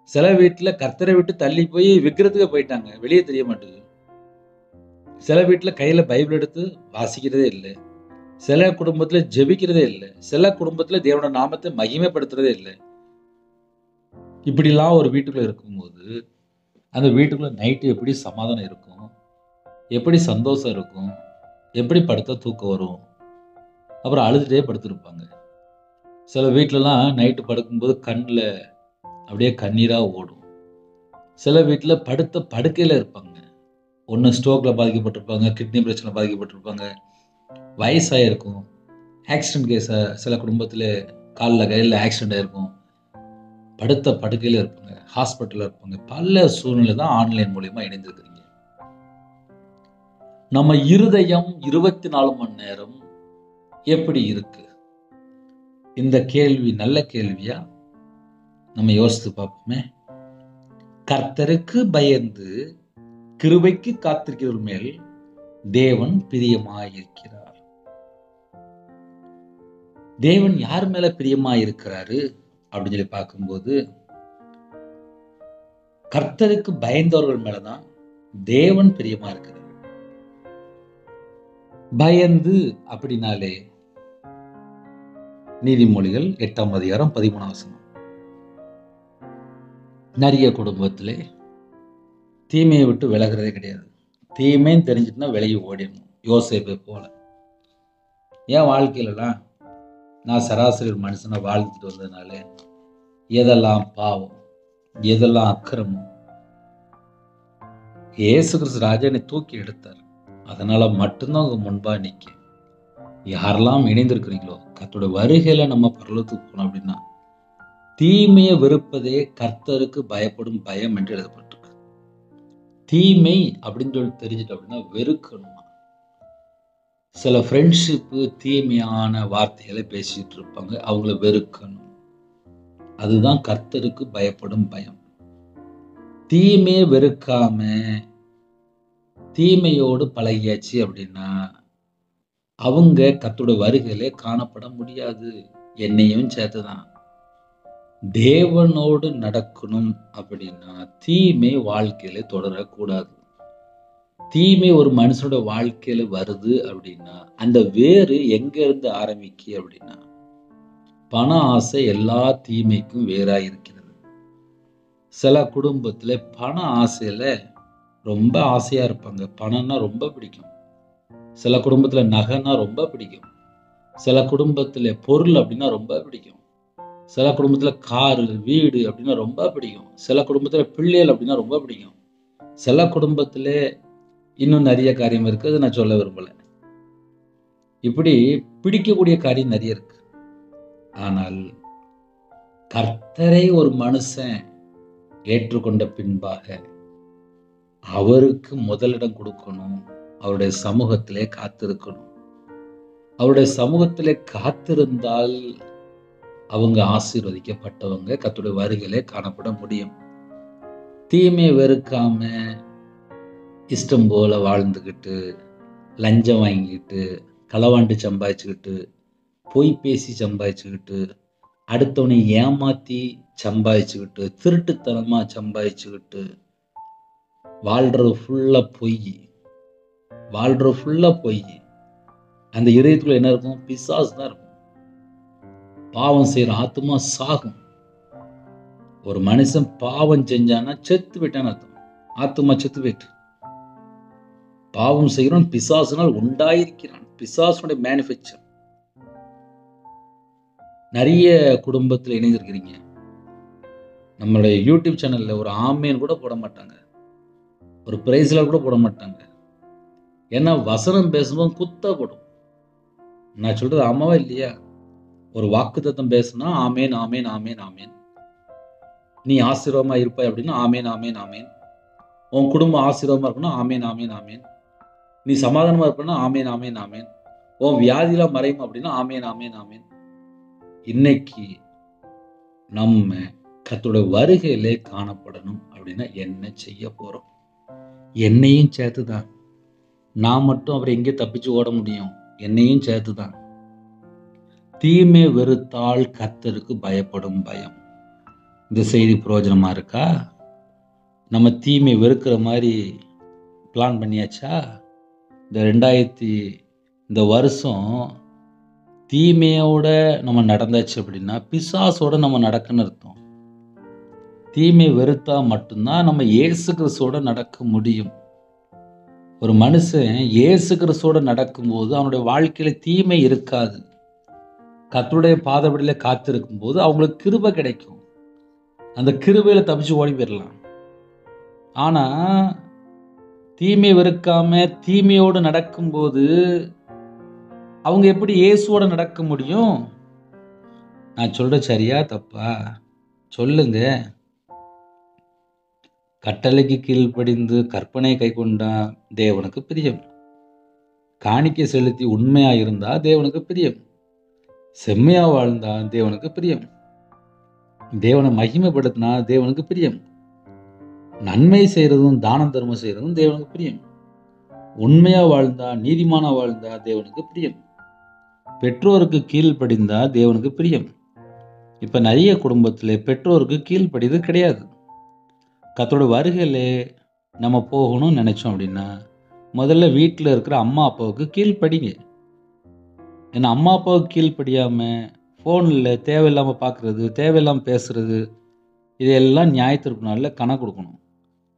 சில வீட்டுல கர்த்தரை விட்டு தள்ளி போய் விக்கிரத்துக்கு போயிட்டாங்க, வெளியே தெரிய மாட்டேங்குது. சில வீட்டுல கையில பைபிள் எடுத்து வாசிக்கிறதே இல்லை, சில குடும்பத்துல ஜெபிக்கிறதே இல்லை, சில குடும்பத்துல தேவனோட நாமத்தை மகிமைப்படுத்துறதே இல்லை. இப்படிலாம் ஒரு வீட்டுக்குள்ள இருக்கும்போது அந்த வீட்டுக்குள்ள நைட்டு எப்படி சமாதானம் இருக்கும், எப்படி சந்தோஷம் இருக்கும், எப்படி படுத்தா தூக்கம் வரும், அப்புறம் அழுதுட்டே படுத்திருப்பாங்க. சில வீட்டிலலாம் நைட்டு படுக்கும்போது கண்ணில் அப்படியே கண்ணீரா ஓடும். சில வீட்டில் படுத்த படுக்கையில் இருப்பாங்க. ஒன்று ஸ்ட்ரோக்கில் பாதிக்கப்பட்டிருப்பாங்க, கிட்னி பிரச்சனை பாதிக்கப்பட்டிருப்பாங்க, வயசாயிருக்கும், ஆக்சிடென்ட் கேஸை சில குடும்பத்தில் காலில் கையில் ஆக்சிடென்ட் ஆயிருக்கும், படுத்த படுக்கையில் இருப்பாங்க, ஹாஸ்பிட்டலில் இருப்பாங்க. பல சூழ்நிலை தான் ஆன்லைன் மூலியமா இணைந்திருக்கிறீங்க. நம்ம இருதயம் 24 மணி நேரம் எப்படி இருக்கு? இந்த கேள்வி நல்ல கேள்வியா? நம்ம யோசித்து பார்ப்போமே. கர்த்தருக்கு பயந்து கிருபைக்கு காத்திருக்கிற மேல் தேவன் பிரியமாயிருக்கிறார். தேவன் யார் மேல பிரியமாயிருக்கிறாரு அப்படின்னு சொல்லி பார்க்கும்போது, கர்த்தருக்கு பயந்தவர்கள் மேலதான் தேவன் பிரியமா இருக்கிறார். பயந்து அப்படின்னாலே நீதிமொழிகள் 8ஆம் அதிகாரம் 13ஆம் வசனம். நிறைய குடும்பத்திலே தீமையை விட்டு விலகிறதே கிடையாது. தீமைன்னு தெரிஞ்சுட்டுனா விலகி ஓடிடணும். யோசேப்பை போல. என் வாழ்க்கையிலலாம் நான் சராசரி ஒரு மனுஷனை வாழ்ந்துட்டு வந்ததுனால எதெல்லாம் பாவம், எதெல்லாம் அக்கிரமம், இயேசு கிறிஸ்து ராஜா என்னை தூக்கி எடுத்தார். அதனால மட்டும்தான் உங்க முன்பா நிற்க. யாரெல்லாம் இணைந்திருக்கிறீங்களோ, கர்த்தருடைய வருகையில நம்ம பரலோகத்துக்கு போனோம் அப்படின்னா, தீமையை வெறுப்பதே கர்த்தருக்கு பயப்படும் பயம் என்று எழுதப்பட்டிருக்கு. தீமை அப்படின்னு சொல்லி தெரிஞ்சுட்டு அப்படின்னா வெறுக்கணும். சில ஃப்ரெண்ட்ஷிப்பு தீமையான வார்த்தைகளை பேசிட்டு இருப்பாங்க, அவங்கள வெறுக்கணும். அதுதான் கர்த்தருக்கு பயப்படும் பயம். தீமையை வெறுக்காம தீமையோடு பழகியாச்சு அப்படின்னா அவங்க கர்த்தருடைய வருகையிலே காணப்பட முடியாது. என்னையும் சேர்த்துதான். தேவனோடு நடக்கணும் அப்படின்னா தீமை வாழ்க்கையில தொடரக்கூடாது. தீமை ஒரு மனுஷனோட வாழ்க்கையில வருது அப்படின்னா அந்த வேறு எங்க இருந்து ஆரம்பிக்கு அப்படின்னா, பண ஆசை எல்லா தீமைக்கும் வேறா இருக்கிறது. சில குடும்பத்துல பண ஆசையில ரொம்ப ஆசையா இருப்பாங்க. பணம்னா ரொம்ப பிடிக்கும். சில குடும்பத்துல நகைன்னா ரொம்ப பிடிக்கும். சில குடும்பத்துல பொருள் அப்படின்னா ரொம்ப பிடிக்கும். சில குடும்பத்துல காரு, வீடு அப்படின்னா ரொம்ப பிடிக்கும். சில குடும்பத்துல பிள்ளைகள் அப்படின்னா ரொம்ப பிடிக்கும். சில குடும்பத்துல இன்னும் நிறைய காரியம் இருக்கு, அது நான் சொல்ல விரும்பல. இப்படி பிடிக்கக்கூடிய காரியம் நிறைய இருக்கு. ஆனால் கர்த்தரை ஒரு மனுஷன் ஏற்றுக்கொண்ட பின்பாக அவருக்கு முதலிடம் கொடுக்கணும். அவருடைய சமூகத்திலே காத்திருக்கணும். அவருடைய சமூகத்திலே காத்திருந்தால் அவங்க ஆசீர்வதிக்கப்பட்டவங்க, கர்த்தருடைய வருகையிலே காணப்பட முடியும். தீமையை வெறுக்காம இஷ்டம் போல வாழ்ந்துக்கிட்டு, லஞ்சம் வாங்கிக்கிட்டு, களவாண்டு சம்பாதிச்சுக்கிட்டு, பொய் பேசி சம்பாதிச்சுக்கிட்டு, அடுத்தவனை ஏமாத்தி சம்பாதிச்சுக்கிட்டு, திருட்டுத்தனமா சம்பாதிச்சுக்கிட்டு, வாழ்றது ஃபுல்லா பொய். அந்த இதயத்துக்குள்ள என்ன இருக்கும்? பிசாசு தான் இருக்கும். பாவம் செய்யற ஆத்துமா சாகும். ஒரு மனுஷன் பாவம் செஞ்சானா செத்து விட்டான்னு அர்த்தம். ஆத்துமா செத்து போயிட்டு. பாவம் செய்கிறோம் பிசாசினால் உண்டாயிருக்கிறான். பிசாசுடைய மேனுஃபேக்சர். நிறைய குடும்பத்தில் இணைந்திருக்கிறீங்க. நம்மளுடைய யூடியூப் சேனல்ல ஒரு ஆமேன் கூட போட மாட்டாங்க, ஒரு பிரைஸ்ல கூட போட மாட்டாங்க. ஏன்னா வசனம் பேசும்போது குத்தப்படும். நான் சொல்றது ஆமாவா இல்லையா? ஒரு வாக்குத்தத்தம் பேசுனா ஆமேன் ஆமேன் ஆமேன் ஆமேன். நீ ஆசீர்வாதமா இருப்பாய் அப்படின்னா ஆமேன் ஆமேன் ஆமேன். உன் குடும்பம் ஆசீர்வாதமா இருக்கணும், ஆமேன் ஆமேன் ஆமேன். நீ சமாதானமா இருப்பனா ஆமேன் ஆமேன் ஆமேன். உன் வியாதிலாம் மறையும் அப்படின்னா ஆமேன் ஆமேன் ஆமேன். இன்னைக்கு நம்ம கர்த்தருடைய வருகையிலே காணப்படணும் அப்படின்னா என்ன செய்ய போறோம்? என்னையும் சேர்த்துதான். நான் மட்டும் அவரை எங்கே தப்பிச்சு ஓட முடியும்? என்னையும் சேர்த்துதான். தீமை வெறுத்தால் கர்த்தருக்கு பயப்படும் பயம். இந்த செய்தி பிரயோஜனமா இருக்கா? நம்ம தீமை வெறுக்கிற மாதிரி பிளான் பண்ணியாச்சா? இந்த வருஷம் தீமையோட நம்ம நடந்தாச்சு அப்படின்னா பிசாசோட நம்ம நடக்குன்னு அர்த்தம். தீமை வெறுத்தா மட்டும்தான் நம்ம இயேசு கிறிஸ்துவோட நடக்க முடியும். ஒரு மனுஷன் இயேசு கிறிஸ்துவோட நடக்கும்போது அவனுடைய வாழ்க்கையில தீமை இருக்காது. கர்த்தருடைய பாதபடியில காத்திருக்கும் போது அவங்களுக்கு கிருபை கிடைக்கும். அந்த கிருபையில தப்பிச்சு ஓடி போயிடலாம். ஆனா தீமை வெறுக்காம தீமையோடு நடக்கும்போது அவங்க எப்படி இயேசுவோட நடக்க முடியும்? நான் சொல்ற சரியா தப்பா சொல்லுங்க. கட்டளைக்கு கீழ்ப்படிந்து கற்பனை கை கொண்டா தேவனுக்கு பிரியம். காணிக்கை செலுத்தி உண்மையா இருந்தா தேவனுக்கு பிரியம். செம்மையா வாழ்ந்தா தேவனுக்கு பிரியம். தேவனை மகிமைப்படுத்தினா தேவனுக்கு பிரியம். நன்மை செய்யறதும் தானம் தர்மம் செய்யறதும் தேவனுக்கு பிரியம். உண்மையா வாழ்ந்தா நீதிமானா வாழ்ந்தா தேவனுக்கு பிரியம். பெற்றோருக்கு கீழ்ப்படிந்தா தேவனுக்கு பிரியம். இப்ப நிறைய குடும்பத்துல பெற்றோருக்கு கீழ்ப்படிது கிடையாது. கர்த்தருடைய வருகையில நம்ம போகணும்னு நினைச்சோம் அப்படின்னா முதல்ல வீட்டில் இருக்கிற அம்மா அப்பாவுக்கு கீழ்ப்படிங்க. ஏன்னா அம்மா அப்பாவுக்கு கீழ்ப்படியாம ஃபோனில் தேவையில்லாமல் பார்க்குறது, தேவையில்லாமல் பேசுறது, இதையெல்லாம் நியாயத்தீர்ப்பு நாளில் கணக்கு கொடுக்கணும்.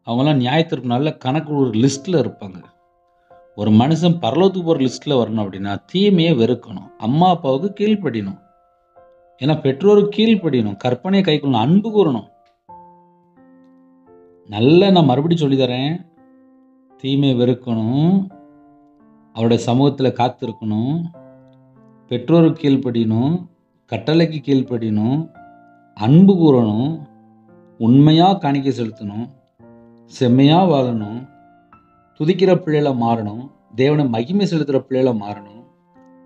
அவங்களாம் நியாயத்தீர்ப்பு நாளில் கணக்கு ஒரு லிஸ்ட்டில் இருப்பாங்க. ஒரு மனுஷன் பரலோகத்துக்கு போகிற லிஸ்ட்டில் வரணும் அப்படின்னா தீமையை வெறுக்கணும், அம்மா அப்பாவுக்கு கீழ்ப்படியணும், ஏன்னா பெற்றோருக்கு கீழ்ப்படியணும், கற்பனையை கைக்கொள்ளணும், அன்பு கூறணும். நான் மறுபடியும் சொல்லித்தரேன். தீமையை வெறுக்கணும், அவருடைய சமூகத்தில் காத்திருக்கணும், பெற்றோருக்கு கீழ்ப்படியணும், கட்டளைக்கு கீழ்ப்படியணும், அன்பு கூறணும், உண்மையாக காணிக்கை செலுத்தணும், செம்மையாக வாழணும், துதிக்கிற பிள்ளைகளை மாறணும், தேவனை மகிமை செலுத்துகிற பிள்ளைகளை மாறணும்,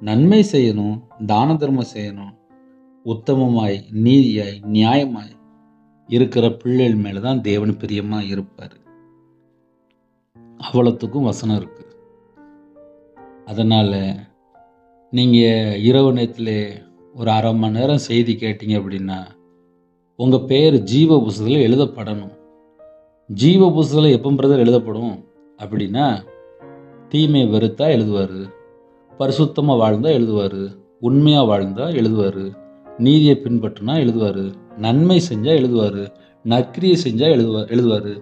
நன்மை செய்யணும், தான தர்மம் செய்யணும், உத்தமமாய் நீதியாய் நியாயமாய் இருக்கிற பிள்ளைகள் மேலே தான் தேவன் பிரியமாக இருப்பார். அவ்வளோத்துக்கும் வசனம் இருக்கு. அதனால் நீங்கள் இரவு நேரத்தில் ஒரு அரை மணி நேரம் செய்தி கேட்டீங்க அப்படின்னா உங்கள் பேர் ஜீவ புஸ்தகத்தில் எழுதப்படணும். ஜீவ புஸ்தகத்தில் எப்போ பிரதர் எழுதப்படும் அப்படின்னா, தீமையை வெறுத்தா எழுதுவார், பரிசுத்தமாக வாழ்ந்தால் எழுதுவார், உண்மையாக வாழ்ந்தால் எழுதுவார், நீதியை பின்பற்றினா எழுதுவார், நன்மை செஞ்சால் எழுதுவார், நற்கிரியை செஞ்சால் எழுதுவார்,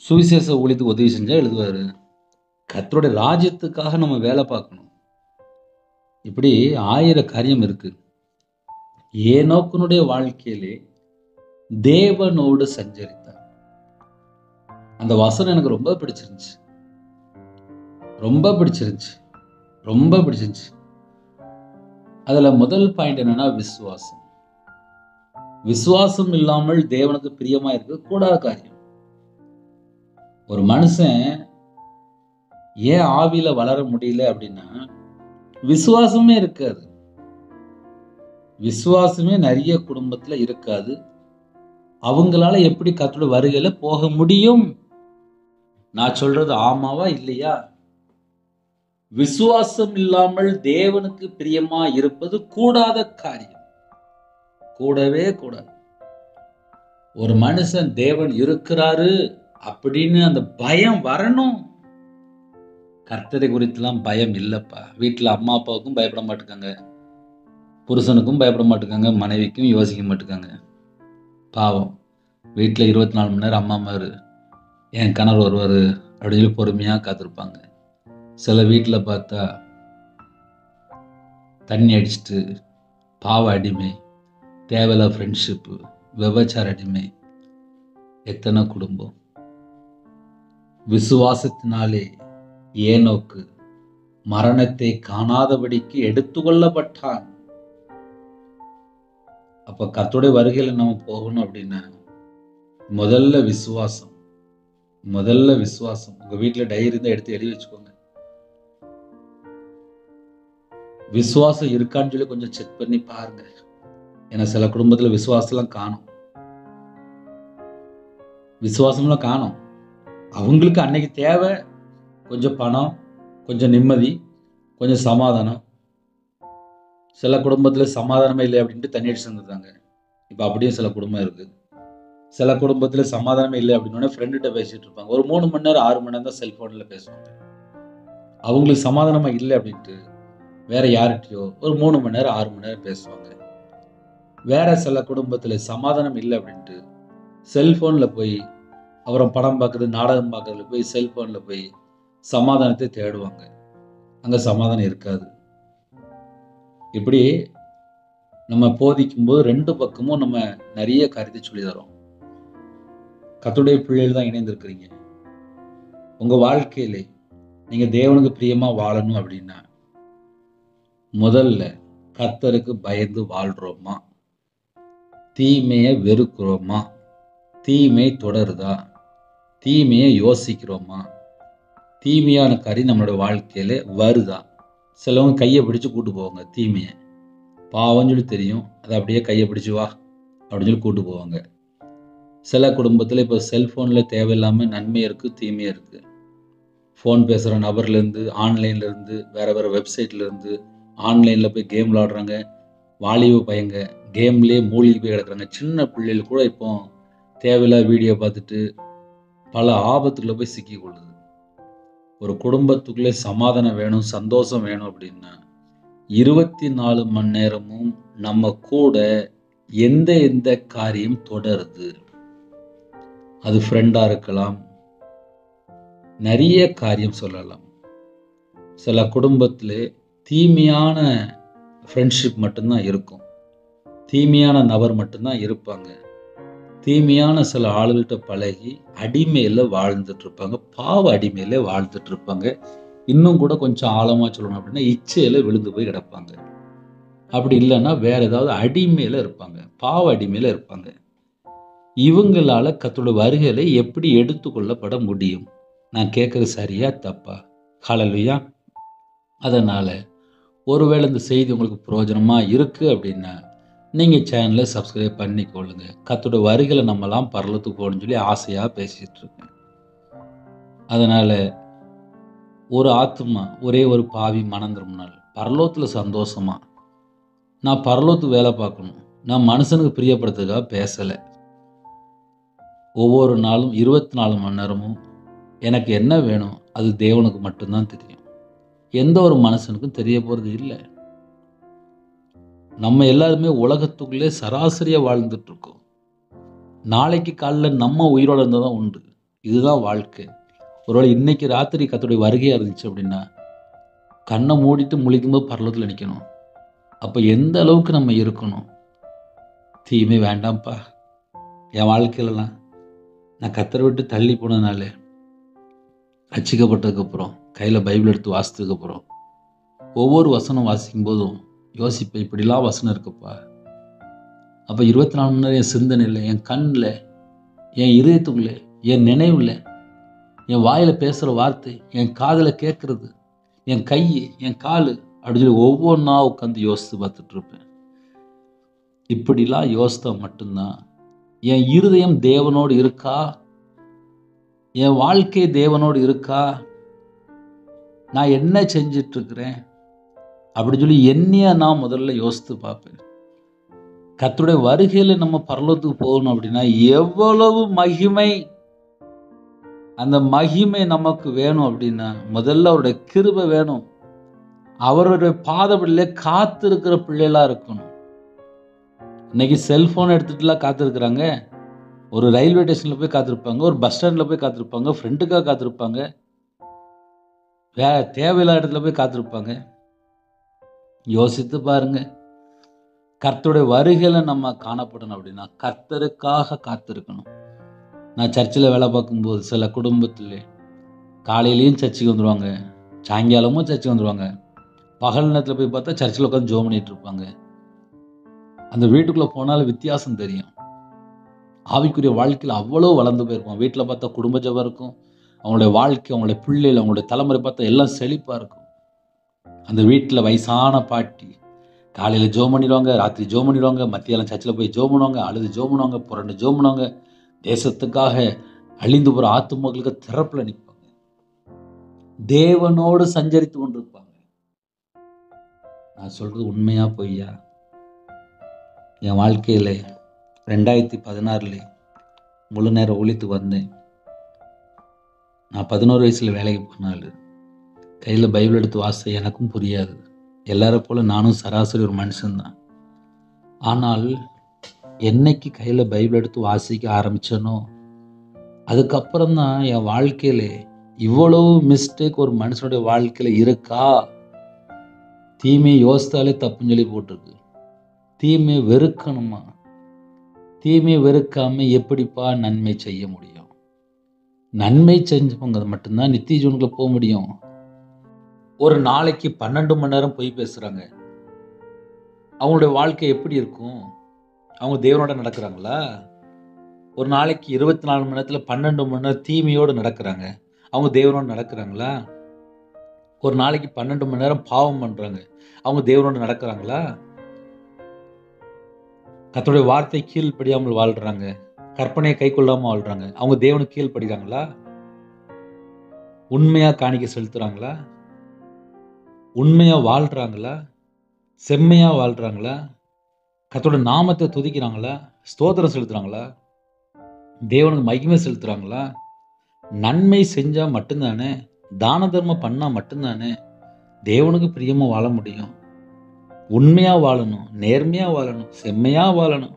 சுவிசேஷ ஊழியத்துக்கு உதவி செஞ்சால் எழுதுவார். கர்த்தருடைய ராஜ்யத்துக்காக நம்ம வேலை பார்க்கணும். இப்படி 1000 காரியம் இருக்கு. ஏனோக்கினுடைய வாழ்க்கையிலே தேவனோடு சஞ்சரித்தார். அந்த வசனம் எனக்கு ரொம்ப பிடிச்சிருந்துச்சு, ரொம்ப பிடிச்சிருந்துச்சு. அதுல முதல் பாயிண்ட் என்னன்னா விசுவாசம். விசுவாசம் இல்லாமல் தேவனுக்கு பிரியமா இருக்க கூடாத காரியம். ஒரு மனுஷன் ஏன் ஆவியில வளர முடியல அப்படின்னா விசுவாசமே இருக்காது. விசுவாசமே நிறைய குடும்பத்துல இருக்காது. அவங்களால எப்படி கர்த்தருடைய வருகையில போக முடியும்? நான் சொல்றது ஆமாவா இல்லையா? விசுவாசம் இல்லாமல் தேவனுக்கு பிரியமா இருப்பது கூடாத காரியம், கூடவே கூடாது. ஒரு மனுஷன் தேவன் இருக்கிறாரு அப்படின்னு அந்த பயம் வரணும். கர்த்தரை குறித்துலாம் பயம் இல்லப்பா. வீட்டுல அம்மா அப்பாவுக்கும் பயப்பட மாட்டேங்காங்க, புருஷனுக்கும் பயப்பட மாட்டேங்காங்க, மனைவிக்கும் யோசிக்க மாட்டேங்காங்க. பாவம், வீட்டுல 24 மணி நேரம் அம்மா மாரு என் கணவர் வருவாரு அப்படின்னு சொல்லி பொறுமையா காத்திருப்பாங்க. சில வீட்டில் பார்த்தா தண்ணி அடிச்சுட்டு பாவ அடிமை, தேவையில்ல ஃப்ரெண்ட்ஷிப்பு, விபச்சார அடிமை, எத்தனை குடும்பம். விசுவாசத்தினாலே ஏனோக்கு மரணத்தை காணாதபடிக்கு எடுத்துக்கொள்ளப்பட்டான். அப்ப கர்த்தருடைய வருகையில நம்ம போகணும் அப்படின்னா முதல்ல விசுவாசம். உங்க வீட்டுல டைரி இருந்தா எடுத்து எழுதி வச்சுக்கோங்க. விசுவாசம் இருக்கான்னு சொல்லி கொஞ்சம் செக் பண்ணி பாருங்க. ஏன்னா சில குடும்பத்துல விசுவாசம்லாம் காணும். அவங்களுக்கு அன்னைக்கு தேவை கொஞ்சம் பணம், கொஞ்சம் நிம்மதி, கொஞ்சம் சமாதானம். சில குடும்பத்துல சமாதானமே இல்லை அப்படின்ட்டு தண்ணி அடிச்சு வந்துருந்தாங்க. இப்ப அப்படியே சில குடும்பம் இருக்கு. சில குடும்பத்துல சமாதானமே இல்லை அப்படின்னா ஃப்ரெண்டுகிட்ட பேசிட்டு இருப்பாங்க. ஒரு 3 மணி நேரம் 6 மணி நேரம் தான் செல்போன்ல பேசுவாங்க. அவங்களுக்கு சமாதானமா இல்லை அப்படின்ட்டு வேற யார்கிட்டயோ ஒரு 3 மணி நேரம் 6 மணி நேரம் பேசுவாங்க. வேற சில குடும்பத்துல சமாதானம் இல்லை அப்படின்ட்டு செல்போன்ல போய் அப்புறம் படம் பார்க்கறது, நாடகம் பார்க்கறதுல போய் செல்போன்ல போய் சமாதானத்தை தேடுவாங்க. அங்க சமாதானம் இருக்காது. இப்படி நம்ம போதிக்கும் போது 2 பக்கமும் நம்ம நிறைய காரியத்தை சொல்லி தரோம். கர்த்தருடைய பிள்ளைகள் தான் இணைந்திருக்கிறீங்க. உங்க வாழ்க்கையிலே நீங்க தேவனுக்கு பிரியமா வாழணும் அப்படின்னா முதல்ல கர்த்தருக்கு பயந்து வாழ்றோமா? தீமையை வெறுக்கிறோமா? தீமை தொடருதா? தீமையை யோசிக்கிறோமா? தீமையான காரியம் நம்மளோட வாழ்க்கையில வருதா? சிலவங்க கையை பிடிச்சு கூட்டு போவாங்க. தீமையை பாவம் சொல்லி தெரியும், அதை அப்படியே கையை பிடிச்சு வா அப்படின்னு சொல்லி கூட்டு போவாங்க. சில குடும்பத்துல இப்போ செல்போன்ல தேவையில்லாம நன்மை இருக்கு, தீமையும் இருக்கு. ஃபோன் பேசுகிற நபர்லேருந்து, ஆன்லைன்ல இருந்து, வேற வெப்சைட்ல இருந்து ஆன்லைன்ல போய் கேம் விளாடுறாங்க. வாலிப பையங்க கேம்லேயே மூழ்கி போய் கிடக்குறாங்க. சின்ன பிள்ளைகள் கூட இப்போ தேவையில்லாத வீடியோ பார்த்துட்டு பல ஆபத்துக்குள்ள போய் சிக்கி கொள்ளுது. ஒரு குடும்பத்துக்குள்ளே சமாதானம் வேணும், சந்தோஷம் வேணும் அப்படின்னா 24 மணி நேரமும் நம்ம கூட எந்த எந்த காரியம் தொடருது. அது ஃப்ரெண்டா இருக்கலாம், நிறைய காரியம் சொல்லலாம். சில குடும்பத்திலே தீமையான ஃப்ரெண்ட்ஷிப் மட்டும்தான் இருக்கும், தீமையான நபர் மட்டும்தான் இருப்பாங்க. தீமையான சில ஆளுகிட்ட பழகி அடிமையில வாழ்ந்துட்டு இருப்பாங்க, பாவ அடிமையில வாழ்ந்துட்டு இருப்பாங்க. இன்னும் கூட கொஞ்சம் ஆழமா சொல்லணும் அப்படின்னா இச்சையில விழுந்து போய் கிடப்பாங்க. அப்படி இல்லைன்னா வேற ஏதாவது அடிமையில இருப்பாங்க, பாவ அடிமையில இருப்பாங்க. இவங்களால கர்த்தருடைய வருகையில எப்படி எடுத்துக்கொள்ளப்பட முடியும்? நான் கேட்கறது சரியா தப்பா? ஹல்லேலூயா. அதனால ஒருவேளை இந்த செய்தி உங்களுக்கு பிரயோஜனமா இருக்கு அப்படின்னா நீங்க சேனலை சப்ஸ்கிரைப் பண்ணிக்கொள்ளுங்க. கர்த்தருடைய வருகையில நம்மலாம் பரலோகத்துக்கு போகணும்னு சொல்லி ஆசையா பேசிட்டு இருக்கேன். அதனால ஒரு ஆத்துமா, ஒரே ஒரு பாவி மனம் திரும்பினால் பரலோகத்துல சந்தோஷமா, நான் பரலோகத்துக்கு வேலை பார்க்கணும், நான் மனுஷனுக்கு பிரியப்படுத்துறதுக்காக பேசலை. ஒவ்வொரு நாளும் 24 மணி நேரமும் எனக்கு என்ன வேணும் அது தேவனுக்கு மட்டும்தான் தெரியும். எந்த ஒரு மனுஷனுக்கும் தெரிய போறது இல்லை. நம்ம எல்லாருமே உலகத்துக்குள்ளே சராசரியா வாழ்ந்துட்டு இருக்கோம். நாளைக்கு காலைல நம்ம உயிரோட இருந்தால் தான் உண்டு. இதுதான் வாழ்க்கை. ஒருவேளை இன்னைக்கு ராத்திரி கர்த்தருடைய வருகையா இருந்துச்சு அப்படின்னா கண்ணை மூடிட்டு முழிக்கும்போது பரலோகத்தில் நிற்கணும். அப்போ எந்த அளவுக்கு நம்ம இருக்கணும்? தீமை வேண்டாம்ப்பா. என் வாழ்க்கையிலலாம் நான் கர்த்தரை விட்டு தள்ளி போனதுனால, ரட்சிக்கப்பட்டதுக்கப்புறம் கையில் பைபிள் எடுத்து வாசித்ததுக்கப்புறம் ஒவ்வொரு வசனம் வாசிக்கும் போதும் யோசிப்பேன், இப்படிலாம் வசனம் இருக்குப்பா. அப்போ 24 மணி நேரம் என் சிந்தனையில், என் கண்ணில், என் இதயத்துக்குள்ளே, என் நினைவில், என் வாயில் பேசுகிற வார்த்தை, என் காதில் கேட்குறது, என் கை, என் கால் அப்படின்னு சொல்லி ஒவ்வொன்றா உட்காந்து யோசித்து பார்த்துட்டு இருப்பேன். இப்படிலாம் யோசித்தா மட்டும்தான் என் இருதயம் தேவனோடு இருக்கா, என் வாழ்க்கை தேவனோடு இருக்கா, நான் என்ன செஞ்சிட்டு இருக்கிறேன் அப்படின்னு சொல்லி என்னைய நான் முதல்ல யோசித்து பார்ப்பேன். கர்த்தருடைய வருகையில நம்ம பரலோகத்துக்கு போகணும் அப்படின்னா எவ்வளவு மகிமை, அந்த மகிமை நமக்கு வேணும் அப்படின்னா முதல்ல அவருடைய கிருபை வேணும். அவருடைய பாதப்படியிலே காத்து இருக்கிற பிள்ளைகளா இருக்கணும். இன்னைக்கு செல்போன் எடுத்துட்டுலாம் காத்திருக்கிறாங்க. ஒரு ரயில்வே ஸ்டேஷன்ல போய் காத்திருப்பாங்க, ஒரு பஸ் ஸ்டாண்ட்ல போய் காத்திருப்பாங்க, ஃப்ரெண்டுக்காக காத்திருப்பாங்க, தேவையில்லாத இடத்துல போய் காத்திருப்பாங்க. யோசித்து பாருங்க. கர்த்தருடைய வருகையில நம்ம காணப்படணும் அப்படின்னா கர்த்தருக்காக காத்திருக்கணும். நான் சர்ச்சில் வேலை பார்க்கும்போது சில குடும்பத்தில் காலையிலையும் சர்ச்சுக்கு வந்துடுவாங்க, சாயங்காலமும் சர்ச்சுக்கு வந்துடுவாங்க. பகல் நேரத்தில் போய் பார்த்தா சர்ச்சில் உட்காந்து ஜெபம் பண்ணிட்டு இருப்பாங்க. அந்த வீட்டுக்குள்ளே போனாலும் வித்தியாசம் தெரியும். ஆவிக்குரிய வாழ்க்கையில் அவ்வளோ வளர்ந்து போயிருக்கும். வீட்டில் பார்த்தா குடும்ப ஜெபம் இருக்கும், அவங்களுடைய வாழ்க்கை, அவங்களுடைய பிள்ளைகள், அவங்களுடைய தலைமுறை பார்த்தா எல்லாம் செழிப்பாக இருக்கும். அந்த வீட்டில் வயசான பாட்டி காலையில் ஜெபம் பண்ணிடுவாங்க, ராத்திரி ஜெபம் பண்ணிடுவாங்க, மத்தியானம் சர்ச்சில் போய் ஜெபம் பண்ணுவாங்க, அழுது ஜெபம் பண்ணுவாங்க, புரண்டு ஜெபம் பண்ணுவாங்க. தேசத்துக்காக அழிந்து போகிற ஆத்துமக்களுக்கு திறப்பில் நிற்பாங்க, தேவனோடு சஞ்சரித்து கொண்டிருப்பாங்க. நான் சொல்றது உண்மையா பொய்யா? என் வாழ்க்கையில் 2016 முழு நேரம் ஊழியத்துக்கு வந்தேன். நான் 11 வயசுல வேலைக்கு போனாள். கையில் பைபிள் எடுத்து வாசித்த எனக்கும் புரியாது. எல்லாரை போல நானும் சராசரி ஒரு மனுஷன்தான். ஆனால் என்னைக்கு கையில் பைபிள் எடுத்து வாசிக்க ஆரம்பித்தனோ அதுக்கப்புறம் தான் என் வாழ்க்கையில் இவ்வளவு மிஸ்டேக் ஒரு மனுஷனுடைய வாழ்க்கையில் இருக்கா. தீமையை யோசித்தாலே தப்புன்னு சொல்லி போட்டிருக்கு. தீமையை வெறுக்கணுமா? தீமையை வெறுக்காம எப்படிப்பா நன்மை செய்ய முடியும்? நன்மை செஞ்சவங்க மட்டும்தான் நித்திய ஜீவனுக்குள்ள போக முடியும். ஒரு நாளைக்கு 12 மணி நேரம் பொய் பேசுறாங்க, அவங்களுடைய வாழ்க்கை எப்படி இருக்கும்? அவங்க தேவனோட நடக்கிறாங்களா? ஒரு நாளைக்கு 24 மணி நேரத்தில் 12 மணி நேரம் தீமையோடு நடக்கிறாங்க, அவங்க தேவனோட நடக்கிறாங்களா? ஒரு நாளைக்கு 12 மணி நேரம் பாவம் பண்றாங்க, அவங்க தேவனோட நடக்கிறாங்களா? கர்த்தருடைய வார்த்தை கீழ்ப்படியாமல் வாழ்றாங்க, கற்பனையை கை கொள்ளாம வாழ்றாங்க, அவங்க தேவனுக்கு கீழ்ப்படுகிறாங்களா? உண்மையா காணிக்கை செலுத்துறாங்களா? உண்மையா வாழ்றாங்களா? செம்மையா வாழ்றாங்களா? கர்த்தருடைய நாமத்தை துதிக்கிறாங்களா? ஸ்தோத்திரம் செலுத்துறாங்களா? தேவனுக்கு மகிமை செலுத்துறாங்களா? நன்மை செஞ்சா மட்டும்தானே, தான தர்மம் பண்ணா மட்டும்தானே தேவனுக்கு பிரியமா வாழ முடியும். உண்மையா வாழணும், நேர்மையா வாழணும், செம்மையா வாழணும்.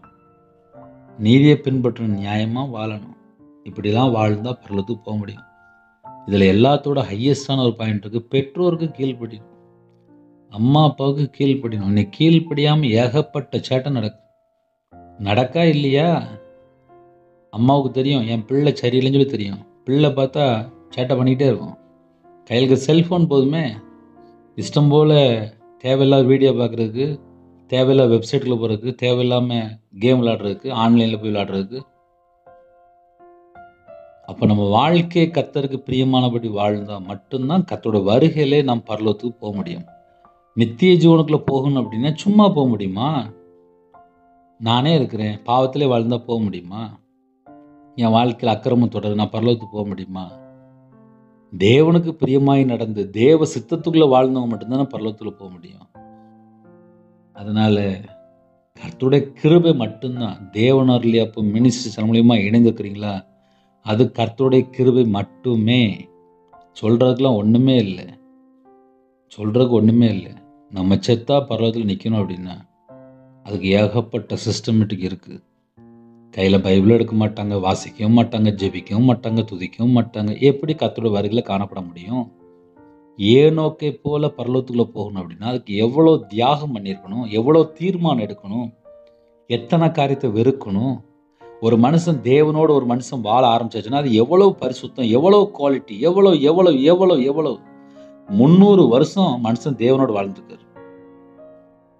நீதியை பின்பற்றணும், நியாயமாக வாழணும். இப்படிலாம் வாழ்ந்தால் பரலோகத்துக்கு போக முடியும். இதில் எல்லாத்தோட ஹையஸ்டான ஒரு பாயிண்ட் இருக்குது, பெற்றோருக்கு கீழ்ப்படியணும், அம்மா அப்பாவுக்கு கீழ்ப்படியணும். இன்னைக்கு கீழ்ப்படியாமல் ஏகப்பட்ட சேட்டை நடக்கா இல்லையா? அம்மாவுக்கு தெரியும் என் பிள்ளை சரியில்லைன்னு சொல்லி தெரியும். பிள்ளை பார்த்தா சேட்டை பண்ணிக்கிட்டே இருக்கும். கையிலுக்கு செல்ஃபோன் போதுமே, இஷ்டம் போல் தேவையில்லாத வீடியோ பார்க்குறதுக்கு, தேவையில்லாத வெப்சைட்டில் போகிறதுக்கு, தேவையில்லாமல் கேம் விளையாடுறதுக்கு, ஆன்லைனில் போய் விளையாடுறதுக்கு. அப்போ நம்ம வாழ்க்கையை கர்த்தருக்கு பிரியமானபடி வாழ்ந்தால் மட்டும்தான் கர்த்தரோட வருகையிலே நாம் பரலோகத்துக்கு போக முடியும். நித்திய ஜீவனுக்குள்ளே போகணும் அப்படின்னா சும்மா போக முடியுமா? நானே இருக்கிறேன், பாவத்திலே வாழ்ந்தால் போக முடியுமா? என் வாழ்க்கையில் அக்கிரமம் தொடரு, நான் பரலோகத்துக்கு போக முடியுமா? தேவனுக்கு பிரியமாய் நடந்து தேவ சித்தத்துக்குள்ளே வாழ்ந்தவங்க மட்டும்தான் பரலோகத்துக்குள்ள போக முடியும். அதனால கர்த்தருடைய கிருபை மட்டும்தான். தேவனருளி அப்போ மினிஸ்ட்ரி மூலியமா இணைந்துக்கிறீங்களா? அது கர்த்தருடைய கிருபை மட்டுமே. சொல்றதுக்கெல்லாம் ஒன்றுமே இல்லை, சொல்றதுக்கு ஒன்றுமே இல்லை. நம்ம செத்தா பரலோகத்தில் நிற்கணும் அப்படின்னா அதுக்கு ஏகப்பட்ட சிஸ்டமேட்டிக் இருக்குது. கையில் பைபிளும் எடுக்க மாட்டாங்க, வாசிக்கவும் மாட்டாங்க, ஜெபிக்கவும் மாட்டாங்க, துதிக்கவும் மாட்டாங்க. எப்படி கர்த்தருடைய வருகையில் காணப்பட முடியும்? ஏனோக்கை போல பரலோகத்துக்குள்ளே போகணும் அப்படின்னா அதுக்கு எவ்வளோ தியாகம் பண்ணியிருக்கணும், எவ்வளோ தீர்மானம் எடுக்கணும், எத்தனை காரியத்தை வெறுக்கணும். ஒரு மனுஷன் தேவனோட ஒரு மனுஷன் வாழ ஆரம்பிச்சாச்சுன்னா அது எவ்வளவு பரிசுத்தம், எவ்வளவு குவாலிட்டி, எவ்வளவு எவ்வளவு எவ்வளவு எவ்வளவு 300 வருஷம் மனுஷன் தேவனோட வாழ்ந்துருக்காரு.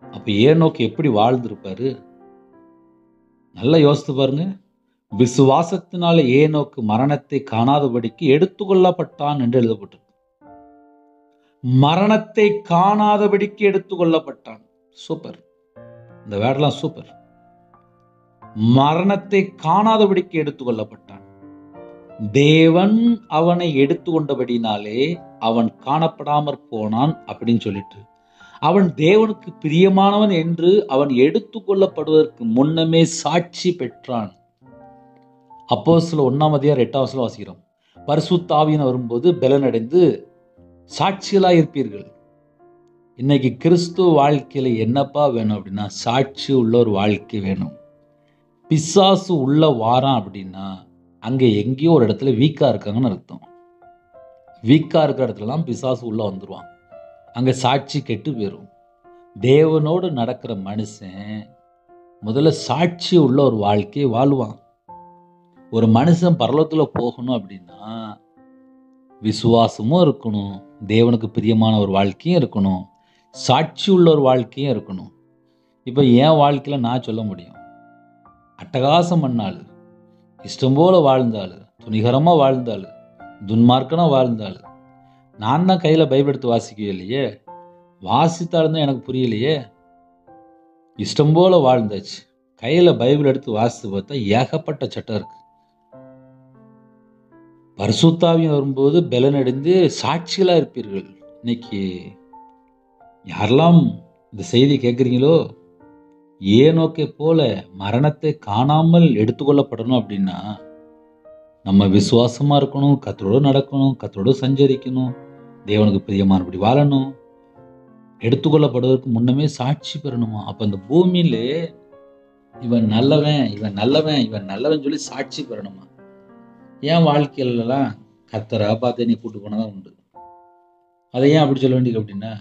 அப்ப ஏனோக்கு எப்படி வாழ்ந்திருப்பாரு? நல்லா யோசித்து பாருங்க. விசுவாசத்தினால ஏனோக்கு மரணத்தை காணாதபடிக்கு எடுத்துக்கொள்ளப்பட்டான் என்று எழுதப்பட்டிருக்கு. மரணத்தை காணாதபடிக்கு எடுத்துக்கொள்ளப்பட்டான். சூப்பர், இந்த வேர்டெல்லாம் சூப்பர். மரணத்தை காணாதபடிக்கு எடுத்துக்கொள்ளப்பட்டான். தேவன் அவனை எடுத்துக்கொண்டபடினாலே அவன் காணப்படாமற் போனான் அப்படின்னு சொல்லிட்டு, அவன் தேவனுக்கு பிரியமானவன் என்று அவன் எடுத்துக்கொள்ளப்படுவதற்கு முன்னமே சாட்சி பெற்றான். அப்போஸ்தலர் 1:8 வாசிக்கிறோம். பரிசுத்த ஆவியானவர் வரும்போது பலனடைந்து சாட்சிகளாய் இருப்பீர்கள். இன்னைக்கு கிறிஸ்துவ வாழ்க்கையில என்னப்பா வேணும் அப்படின்னா சாட்சி உள்ள ஒரு வாழ்க்கை வேணும். பிசாசு உள்ள வாரான் அப்படின்னா அங்கே எங்கேயோ ஒரு இடத்துல வீக்கா இருக்காங்கன்னு அர்த்தம். வீக்கா இருக்கிற இடத்துலலாம் பிசாசு உள்ள வந்துடுவான். அங்கே சாட்சி கெட்டு போயிடும். தேவனோடு நடக்கிற மனுஷன் முதல்ல சாட்சி உள்ள ஒரு வாழ்க்கையை வாழ்வான். ஒரு மனுஷன் பரலோகத்தில் போகணும் அப்படின்னா விசுவாசமும் இருக்கணும், தேவனுக்கு பிரியமான ஒரு வாழ்க்கையும் இருக்கணும், சாட்சி உள்ள ஒரு வாழ்க்கையும் இருக்கணும். இப்போ என் வாழ்க்கையில் நான் சொல்ல முடியும், அட்டகாசம் பண்ணாள், இஷ்டம் போல வாழ்ந்தாள், துணிகரமாக வாழ்ந்தாள், துன்மார்க்கனாக வாழ்ந்தாள். நான் தான் கையில் பைபிள் எடுத்து வாசிக்கவே இல்லையே, வாசித்தாலும் தான் எனக்கு புரியலையே. இஷ்டம் போல வாழ்ந்தாச்சு, கையில் பைபிள் எடுத்து வாசித்து பார்த்தா ஏகப்பட்ட சட்டம் இருக்கு. பரிசுத்தாவியம் வரும்போது பலனடைந்து சாட்சிகளாக இருப்பீர்கள். இன்னைக்கு யாரெல்லாம் இந்த செய்தி கேட்குறீங்களோ, ஏனோக்கை போல மரணத்தை காணாமல் எடுத்துக்கொள்ளப்படணும் அப்படின்னா நம்ம விசுவாசமாக இருக்கணும், கர்த்தரோடு நடக்கணும், கர்த்தரோடு சஞ்சரிக்கணும், தேவனுக்கு பிரியமானபடி வாழணும், எடுத்துக்கொள்ளப்படுவதற்கு முன்னமே சாட்சி பெறணுமா. அப்போ இந்த பூமியிலே இவன் நல்லவன், இவன் நல்லவன், இவன் நல்லவன் சொல்லி சாட்சி பெறணுமா. என் வாழ்க்கையிலலாம் கர்த்தரை பார்த்து நீ கூட்டு போனதான் உண்டு. அதை ஏன் அப்படி சொல்ல வேண்டியது அப்படின்னா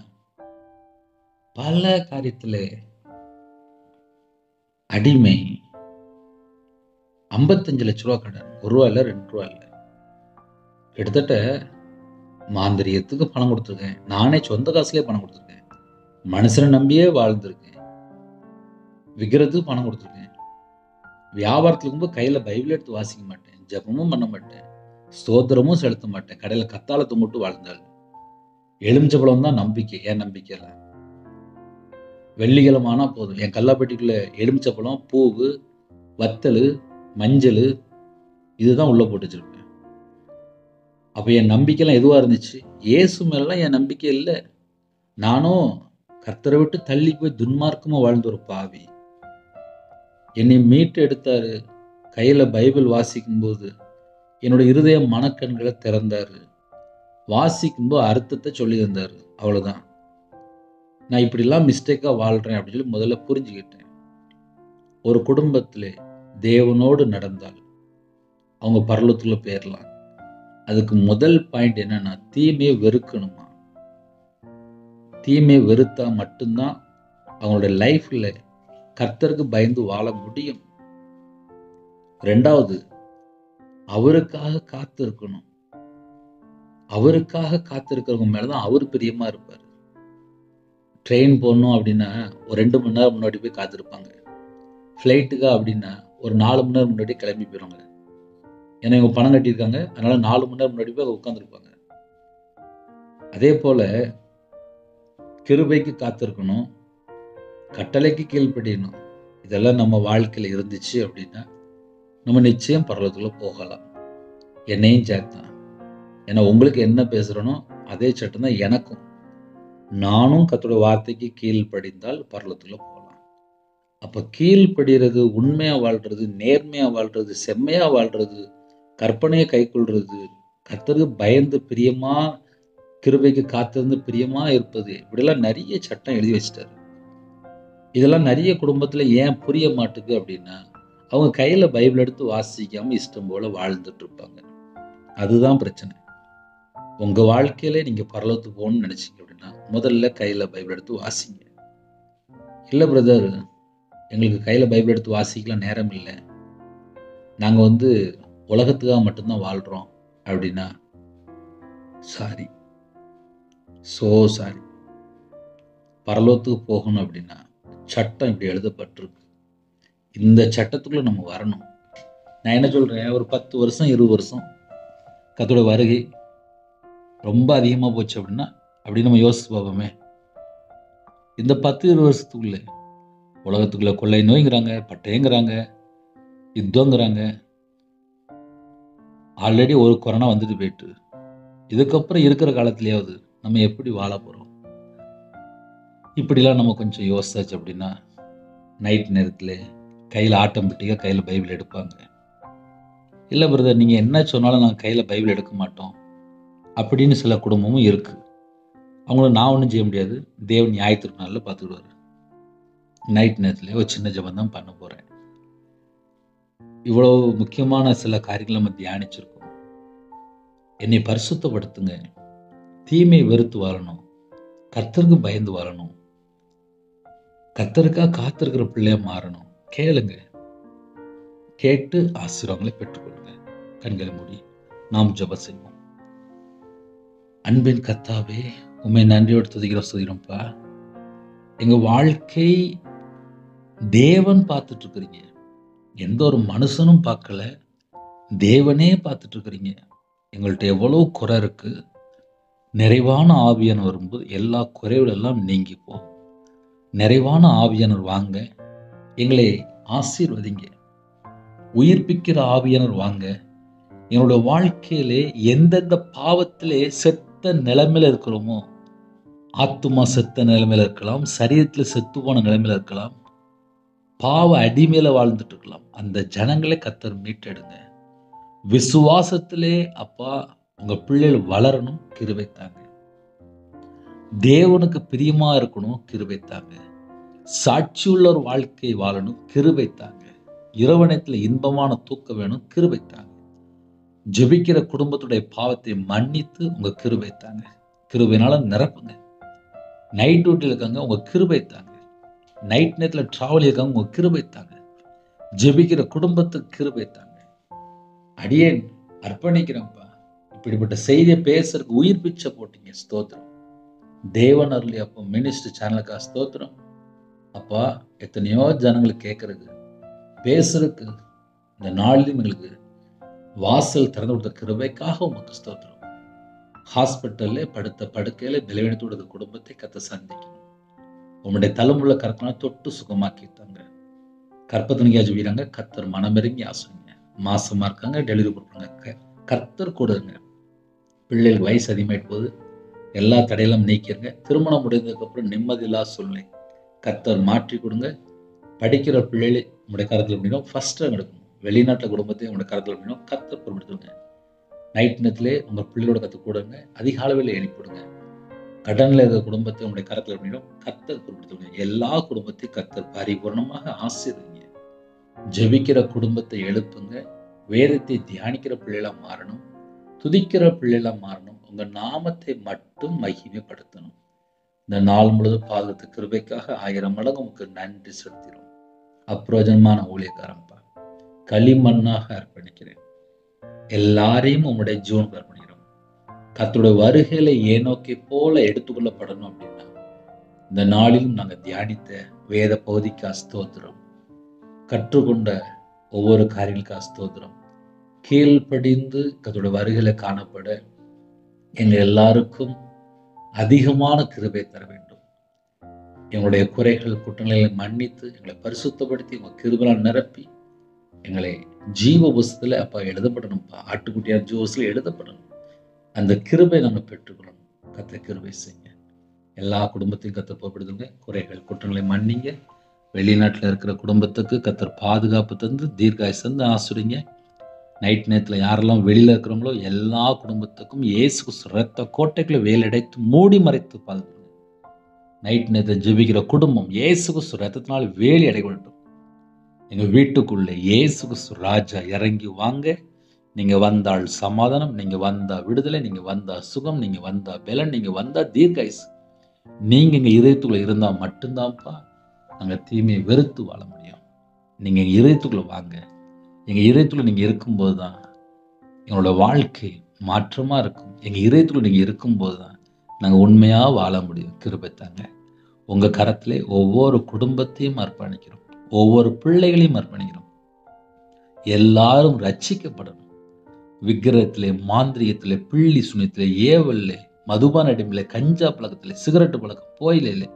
பல காரியத்தில் அடிமை, 55 லட்ச ரூபா கடன், 1 ரூபா இல்லை, 2 ரூபா இல்லை, கிட்டத்தட்ட மாந்திரியத்துக்கு பணம் கொடுத்துருக்கேன், நானே சொந்த காசுலேயே பணம் கொடுத்துருக்கேன், மனுஷனை நம்பியே வாழ்ந்திருக்கேன், விற்கிறதுக்கு பணம் கொடுத்துருக்கேன், வியாபாரத்துக்கு இருக்கும்போது கையில் பைபிள் எடுத்து வாசிக்க மாட்டேன், ஜபமும் பண்ண மாட்டேன், ஸ்தோத்திரமும் செலுத்த மாட்டேன், கடையில் கத்தாளத்தை மட்டும் வாழ்ந்தாள். எலுமிச்சபழம் தான் நம்பிக்கை, என் நம்பிக்கையில். வெள்ளிக்கிழமானா போதும் என் கல்லாப்பட்டிக்குள்ள எலுமிச்சப்பழம், பூவு, வத்தல், மஞ்சள் இதுதான் உள்ள போட்டு வச்சிருப்பேன். அப்போ என் நம்பிக்கைலாம் எதுவாக இருந்துச்சு? இயேசு மேலாம் என் நம்பிக்கை இல்லை. நானும் கர்த்தரை விட்டு தள்ளி போய் துன்மார்க்கமாக வாழ்ந்த ஒரு பாவி. என்னை மீட்டு எடுத்தாரு. கையில் பைபிள் வாசிக்கும்போது என்னோட இருதய மனக்கண்களை திறந்தாரு. வாசிக்கும்போது அர்த்தத்தை சொல்லி தந்தார். அவ்வளோதான். நான் இப்படிலாம் மிஸ்டேக்காக வாழ்கிறேன் அப்படின்னு சொல்லி முதல்ல புரிஞ்சுக்கிட்டேன். ஒரு குடும்பத்தில் தேவனோடு நடந்தால் அவங்க பரலோகத்துல போயிடலாம். அதுக்கு முதல் பாயிண்ட் என்னன்னா, தீமையை வெறுக்கணுமா. தீமையை வெறுத்தா மட்டும்தான் அவங்களுடைய லைஃப்ல கர்த்தருக்கு பயந்து வாழ முடியும். ரெண்டாவது, அவருக்காக காத்திருக்கணும். அவருக்காக காத்திருக்கிறவங்க மேலதான் அவர் பிரியமா இருப்பார். ட்ரெயின் போகணும் அப்படின்னா ஒரு 2 மணி நேரம் முன்னாடி போய் காத்திருப்பாங்க. ஃப்ளைட்டுக்கா அப்படின்னா ஒரு 4 மணி நேரம் முன்னாடி கிளம்பி போயிடுவாங்க. ஏன்னா இவங்க பணம் கட்டியிருக்காங்க, அதனால 4 மணி நேரம் முன்னாடி போய் உட்காந்துருப்பாங்க. அதே போல கிருபைக்கு காத்திருக்கணும், கட்டளைக்கு கீழ்ப்படியணும். இதெல்லாம் நம்ம வாழ்க்கையில இருந்துச்சு அப்படின்னா நம்ம நிச்சயம் பரலோகத்துல போகலாம். என்னையும் சேர்த்தான். ஏன்னா உங்களுக்கு என்ன பேசுறனோ அதே சட்டம் தான் எனக்கும். நானும் கர்த்தருடைய வார்த்தைக்கு கீழ்ப்படிந்தால் பரலோகத்துல போகலாம். அப்ப கீழ்ப்படிறது, உண்மையா வாழ்றது, நேர்மையா வாழ்றது, செம்மையா வாழ்றது, கற்பனையை கைக்கொள்றது, கர்த்தருக்கு பயந்து பிரியமா, கிருபைக்கு காத்திருந்து பிரியமா இருப்பது, இப்படிலாம் நிறைய சட்டம் எழுதி வச்சிட்டாரு. இதெல்லாம் நிறைய குடும்பத்துல ஏன் புரிய மாட்டுது அப்படின்னா, அவங்க கையில பைபிள் எடுத்து வாசிக்காம இஷ்டம் போல வாழ்ந்துட்டு இருப்பாங்க. அதுதான் பிரச்சனை. உங்க வாழ்க்கையில நீங்க பரலோகத்துக்கு போகணும்னு நினைச்சீங்க அப்படின்னா முதல்ல கையில பைபிள் எடுத்து வாசிங்க. இல்ல பிரதர், எங்களுக்கு கையில பைபிள் எடுத்து வாசிக்கலாம் நேரம் இல்லை, நாங்க உலகத்துக்காக மட்டும்தான் வாழ்றோம் அப்படின்னா சாரி, சாரி. பரலோகத்துக்கு போகணும் அப்படின்னா சட்டம் இப்படி எழுதப்பட்டிருக்கு. இந்த சட்டத்துக்குள்ள நம்ம வரணும். நான் என்ன சொல்றேன், ஒரு 10 வருஷம் 20 வருஷம் கர்த்தருடைய வருகை ரொம்ப அதிகமா போச்சு அப்படின்னா அப்படி நம்ம யோசிச்சு பார்ப்போமே. இந்த 10-20 வருஷத்துக்குள்ள உலகத்துக்குள்ள கொள்ளை நோய்ங்கிறாங்க, பட்டயங்கிறாங்க, யுத்தங்கிறாங்க. ஆல்ரெடி ஒரு கொரோனா வந்துட்டு போயிட்டு, இதுக்கப்புறம் இருக்கிற காலத்திலேயாவது நம்ம எப்படி வாழ போறோம்? இப்படிலாம் நம்ம கொஞ்சம் யோசிச்சாச்சு அப்படின்னா நைட் நேரத்தில் கையில் ஆட்டோமேட்டிக்காக கையில் பைபிள் எடுப்பாங்க. இல்லை பிரதர், நீங்கள் என்ன சொன்னாலும் நாங்கள் கையில் பைபிள் எடுக்க மாட்டோம் அப்படின்னு சில குடும்பமும் இருக்கு. அவங்கள நான் ஒன்றும் செய்ய முடியாது. தேவன் ஞாயிற்றுநாளில் பார்த்துக்கிடுவார். நைட் நேரத்தில் ஒரு சின்ன ஜெபம் தான் பண்ண போகிறேன். இவ்வளவு முக்கியமான சில காரியங்களை நம்ம தியானிச்சிருக்கோம். என்னை பரிசுத்தப்படுத்துங்க, தீமை வெறுத்து வாழணும், கர்த்தருக்கு பயந்து வாழணும், கர்த்தருக்காக காத்திருக்கிற பிள்ளையா மாறணும். கேளுங்க, கேட்டு ஆசீர்வாதங்களை பெற்றுக்கொள்ளுங்க. கண்களை மூடி நாம் ஜெபம் செய்வோம். அன்பின் கர்த்தாவே, உம்மை நன்றியோடு துதிக்கிறோம்ப்பா. எங்க வாழ்க்கை தேவன் பார்த்துட்டு இருக்கிறீங்க. எந்த ஒரு மனுஷனும் பார்க்கல, தேவனே பார்த்துட்டு இருக்கிறீங்க. எங்கள்கிட்ட எவ்வளவு குறை இருக்கு. நிறைவான ஆவியானவர் வரும்போது எல்லா குறைகள் எல்லாம் நீங்கி போகும். நிறைவான ஆவியானவர் வாங்க, எங்களை ஆசீர்வதிங்க. உயிர்ப்பிக்கிற ஆவியானவர் வாங்க. எங்களுடைய வாழ்க்கையிலே எந்தெந்த பாவத்திலே செத்த நிலைமையில இருக்கிறோமோ, ஆத்துமா செத்த நிலைமையில இருக்கலாம், சரீரத்தில் செத்து போன நிலைமையில இருக்கலாம், பாவ அடிமையில வாழ்ந்துட்டு இருக்கலாம். அந்த ஜனங்களை கர்த்தர் மீட்டெடுங்க. விசுவாசத்திலே அப்பா உங்க பிள்ளைகள் வளரணும், கிருபை தாங்க. தேவனுக்கு பிரியமா இருக்கணும், கிருபை தாங்க. சாட்சியுள்ள ஒரு வாழ்க்கை வாழணும், கிருபை தாங்க. இரவணத்தில் இன்பமான தூக்கம் வேணும், கிருபை தாங்க. ஜெபிக்கிற குடும்பத்துடைய பாவத்தை மன்னித்து உங்க கிருபை தாங்க. கிருபையினால நிரப்புங்க. நைட் டியூட்டியில் இருக்காங்க, உங்க கிருபை தாங்க. நைட் நேரத்தில் டிராவல் இருக்காங்க, உங்க கிருபை தாங்க. ஜெபிக்கிற குடும்பத்துக்கு கிருபை தாங்க. அடியேன் அர்ப்பணிக்கிறேன்ப்பா. இப்படிப்பட்ட செய்தியை பேசுறதுக்கு உயிர் பிச்சை போட்டீங்க, ஸ்தோத்திரம். தேவன் அருளி அப்போ மினிஸ்டர் சேனலுக்கா ஸ்தோத்திரம். அப்பா, எத்தனையோ ஜனங்களுக்கு கேட்கறதுக்கு பேசுறதுக்கு இந்த நாளிலும் எங்களுக்கு வாசல் திறந்து கொடுத்த கிருபைக்காக உமக்கு ஸ்தோத்திரம். ஹாஸ்பிட்டல்ல படுத்த படுக்கையில பலவீனத்தோட குடும்பத்தை கர்த்தர் சந்திக்கணும். உங்களுடைய தலைமுள்ள கர்த்தனை தொட்டு சுகமாக்கி தாங்க. கற்பத்தனிக்கா ஜெபிக்கிறாங்க, கர்த்தர் மனமிறங்கி ஆசுங்க. மாசமா இருக்காங்க, டெலிவரி கொடுப்பாங்க, கர்த்தர் கொடுங்க. பிள்ளைகளுக்கு வயசு அதிகமாயிட்டு போகுது, எல்லா தடையெல்லாம் நீக்கிருங்க. திருமணம் முடிந்ததுக்கு அப்புறம் நிம்மதியில்லா சூழ்நிலை கர்த்தர் மாற்றி கொடுங்க. படிக்கிற பிள்ளைகளை உங்களுடைய கருத்தில் அப்படின்னா ஃபர்ஸ்ட் ரேங்க் எடுக்கணும். வெளிநாட்டில் குடும்பத்தையும் உங்களுடைய கருத்தில் அப்படின்னா கர்த்தர் பொருட்படுத்துங்க. நைட் நேரத்திலே உங்கள் பிள்ளையோட கற்றுக் கொடுங்க. அதிகாலையில் எழுப்பிடுங்க. கடனில் இருக்கிற குடும்பத்தை உங்களுடைய கருத்தில் அப்படின்னா கர்த்தர் பொருட்படுத்துங்க. எல்லா குடும்பத்தையும் கர்த்தர் பரிபூர்ணமாக ஆசீர்வதிங்க. ஜெபிக்கிற குடும்பத்தை எழுப்புங்க. வேதத்தை தியானிக்கிற பிள்ளைகளா மாறணும். துதிக்கிற பிள்ளைகளா மாறணும். உங்க நாமத்தை மட்டும் மகிமைப்படுத்தணும். இந்த நாள் முழுவதும் பாதுகாத்து கிருபைக்காக 1000 மடங்கு உங்களுக்கு நன்றி செலுத்திடும். அப்பிரயோஜனமான ஊழியக்காரன்பா, களிமண்ணாக அர்ப்பணிக்கிறேன். எல்லாரையும் உங்களுடைய ஜீவனுக்கு அர்ப்பணிக்கிறோம். கர்த்தருடைய வருகையில ஏனோக்கை போல எடுத்துக்கொள்ளப்படணும் அப்படின்னா இந்த நாளிலும் நாங்கள் தியானித்த வேத பகுதிக்கு ஸ்தோத்திரம், கற்றுக்கொண்ட ஒவ்வொரு காரியங்களுக்கும் ஸ்தோத்திரம். கீழ்ப்படிந்து கர்த்தருடைய வருகையில காணப்பட எங்க எல்லாருக்கும் அதிகமான கிருபை தர வேண்டும். எங்களுடைய குறைகள் குற்றங்களை மன்னித்து எங்களை பரிசுத்தப்படுத்தி உங்க கிருபையால் நிரப்பி எங்களை ஜீவ புஸ்தகத்துல அப்பா எழுதப்படணும்ப்பா. ஆட்டுக்குட்டியார் ஜீவ புஸ்தகத்துல எழுதப்படணும். அந்த கிருபை நாங்கள் பெற்றுக்கொள்ளணும். கர்த்தர் கிருபை செய்யுங்க. எல்லா குடும்பத்தையும் கர்த்தர் பொறுப்படுத்துங்க. குறைகள் குற்றங்களை மன்னிங்க. வெளிநாட்டில் இருக்கிற குடும்பத்துக்கு கர்த்தர் பாதுகாப்பு தந்து தீர்க்காயுசு தந்து ஆசிரிங்க. நைட் நேரத்தில் யாரெல்லாம் வெளியில் இருக்கிறவங்களோ எல்லா குடும்பத்துக்கும் இயேசு ரத்த கோட்டைக்குள்ள வேலடைத்து மூடி மறைத்து பாதுகாங்க. நைட் நேரத்தில் ஜெபிக்கிற குடும்பம் இயேசு ரத்தத்தினால் வேலி அடைபடட்டும். எங்கள் வீட்டுக்குள்ளே இயேசு ராஜா இறங்கி வாங்க. நீங்கள் வந்தால் சமாதானம், நீங்கள் வந்தா விடுதலை, நீங்கள் வந்தா சுகம், நீங்கள் வந்தா பலன், நீங்கள் வந்தா தீர்க்காயுசு. நீங்கள் எங்கள் இதயத்துக்குள்ளே இருந்தால் மட்டும்தான்ப்பா நாங்கள் தீமையை வெறுத்து வாழ முடியும். நீங்கள் எங்கள் இதயத்துக்குள்ளே வாங்க. எங்கள் இதயத்துக்குள்ள நீங்கள் இருக்கும்போது தான் எங்களோட வாழ்க்கை மாற்றமாக இருக்கும். எங்கள் இதயத்துக்குள்ள நீங்கள் இருக்கும்போது தான் நாங்கள் உண்மையாக வாழ முடியும். கிருபை தாங்க. உங்கள் கரத்திலே ஒவ்வொரு குடும்பத்தையும் அர்ப்பணிக்கிறோம். ஒவ்வொரு பிள்ளைகளையும் அர்ப்பணிக்கிறோம். எல்லாரும் ரட்சிக்கப்படணும். விக்கிரகத்திலே, மாந்திரிகத்திலே, பிள்ளி சுனியத்திலே, ஏவல்லே, மதுபான அடிமையில, கஞ்சா பழக்கத்திலே, சிகரெட்டு பழக்கம், போயிலே,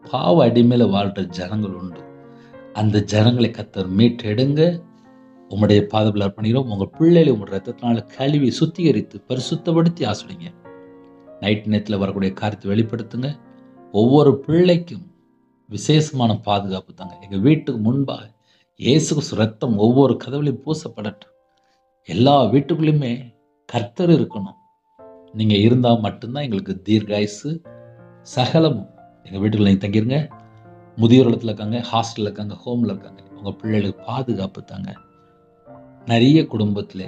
பாவ அடிமையில வாழ்கிற ஜனங்கள் உண்டு. அந்த ஜனங்களை கர்த்தர் மீட்டெடுங்க. உங்களுடைய பாதத்தில் அர்ப்பணிக்கிறோம். உங்கள் பிள்ளைகளை உங்கள் ரத்தத்தினால கழுவி சுத்திகரித்து பரிசுத்தப்படுத்தி ஆசிரிங்க. நைட் நேரத்தில் வரக்கூடிய காரியத்தை வெளிப்படுத்துங்க. ஒவ்வொரு பிள்ளைக்கும் விசேஷமான பாதுகாப்பு தாங்க. எங்கள் வீட்டுக்கு முன்பாக இயேசு ரத்தம் ஒவ்வொரு கதவுலையும் பூசப்படட்டும். எல்லா வீட்டுக்குள்ளேயுமே கர்த்தர் இருக்கணும். நீங்கள் இருந்தால் மட்டும்தான் எங்களுக்கு தீர்காயுசு சகலமும். எங்கள் வீட்டுக்குள்ள நீங்கள் தங்கிருங்க. முதியோர் இடத்துல இருக்காங்க, ஹாஸ்டலில் இருக்காங்க, ஹோமில் இருக்காங்க. உங்கள் பிள்ளைகளுக்கு பாதுகாப்பு தாங்க. நிறைய குடும்பத்தில்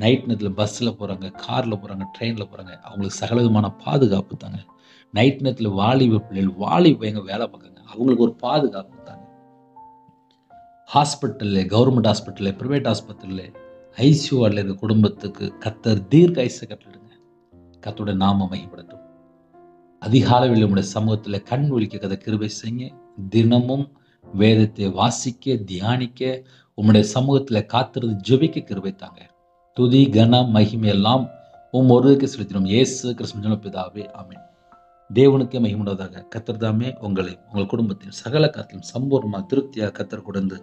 நைட் நேரத்தில் பஸ்ஸில் போகிறாங்க, காரில் போகிறாங்க, ட்ரெயினில் போகிறாங்க. அவங்களுக்கு சகல விதமான பாதுகாப்பு தாங்க. நைட் நேரத்தில் வாலிப பிள்ளைகள் வாலிப பையங்க வேலை பார்க்குறாங்க, அவங்களுக்கு ஒரு பாதுகாப்பு தாங்க. ஹாஸ்பிட்டலில், கவர்மெண்ட் ஹாஸ்பிட்டலில், ப்ரைவேட் ஹாஸ்பிட்டலில், ஐசியூ வார்டில் இருக்க குடும்பத்துக்கு கர்த்தர் தீர்க்காயுசை கட்டளிடுங்க. கர்த்தருடைய நாமம் மகிமைப்படட்டும். அதிகாலையில் உங்களுடைய சமூகத்தில் கண் ஒலிக்க கதை கிருபை செய்யுங்க. தினமும் வேதத்தை வாசிக்க, தியானிக்க, உம்முடைய சமூகத்தில் காத்திருந்து ஜெபிக்க கிருபை தாங்க. துதி கன மகிமை எல்லாம் ஒருவருக்கு செலுத்தினோம். இயேசு கிறிஸ்துவின் பிதாவே, ஆமென். தேவனுக்கே மகிமையுண்டாவதாக. கர்த்தர் தாமே உங்களை, உங்கள் குடும்பத்தின் சகல காரியத்திலும் சம்பூர்ணமாக திருப்தியாக கர்த்தர் கொடுத்து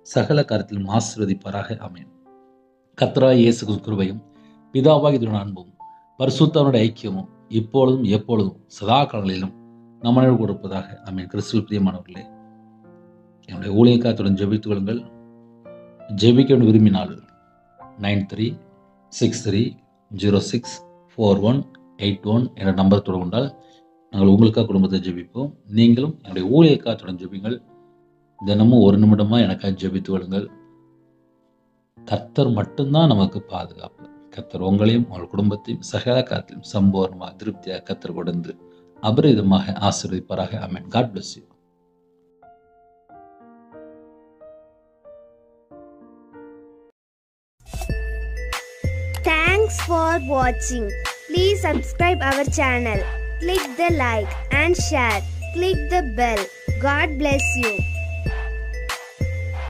சகல காரியத்திலும் ஆசீர்வதிப்பாராக, ஆமென். கர்த்தராகிய இயேசு கிருபையும் பிதாவாகிய அன்பும் பரிசுத்தவனுடைய ஐக்கியமும் இப்பொழுதும் எப்பொழுதும் சதா காலங்களிலும் நம்ம கொடுப்பதாக, ஆமென். கிறிஸ்துவில் பிரியமானவர்களே, என்னுடைய ஊழியக்காரத்துடன் ஜெபித்துக் கொள்ளுங்கள். ஜெபிக்க விரும்பினால் 9363064181 என்ற நம்பர் தொடர்பு கொண்டால் நாங்கள் உங்களுக்காக குடும்பத்தை ஜெபிப்போம். நீங்களும் என்னுடைய ஊழியக்காரத்துடன் ஜெபிங்கள். தினமும் 1 நிமிடமாக எனக்காக ஜெபித்துக் கொள்ளுங்கள். கர்த்தர் மட்டும்தான் நமக்கு பாதுகாப்பு. கர்த்தர் உங்களையும் உங்கள் குடும்பத்தையும் சகல காரியத்திலும் சம்பூர்ணமாக திருப்தியாக கர்த்தர் கொடுத்து அபரிதமாக ஆசீர்வதிப்பாராக, ஆமென். God bless you. Thanks for watching. Please subscribe our channel. Click the like and share. Click the bell. God bless you.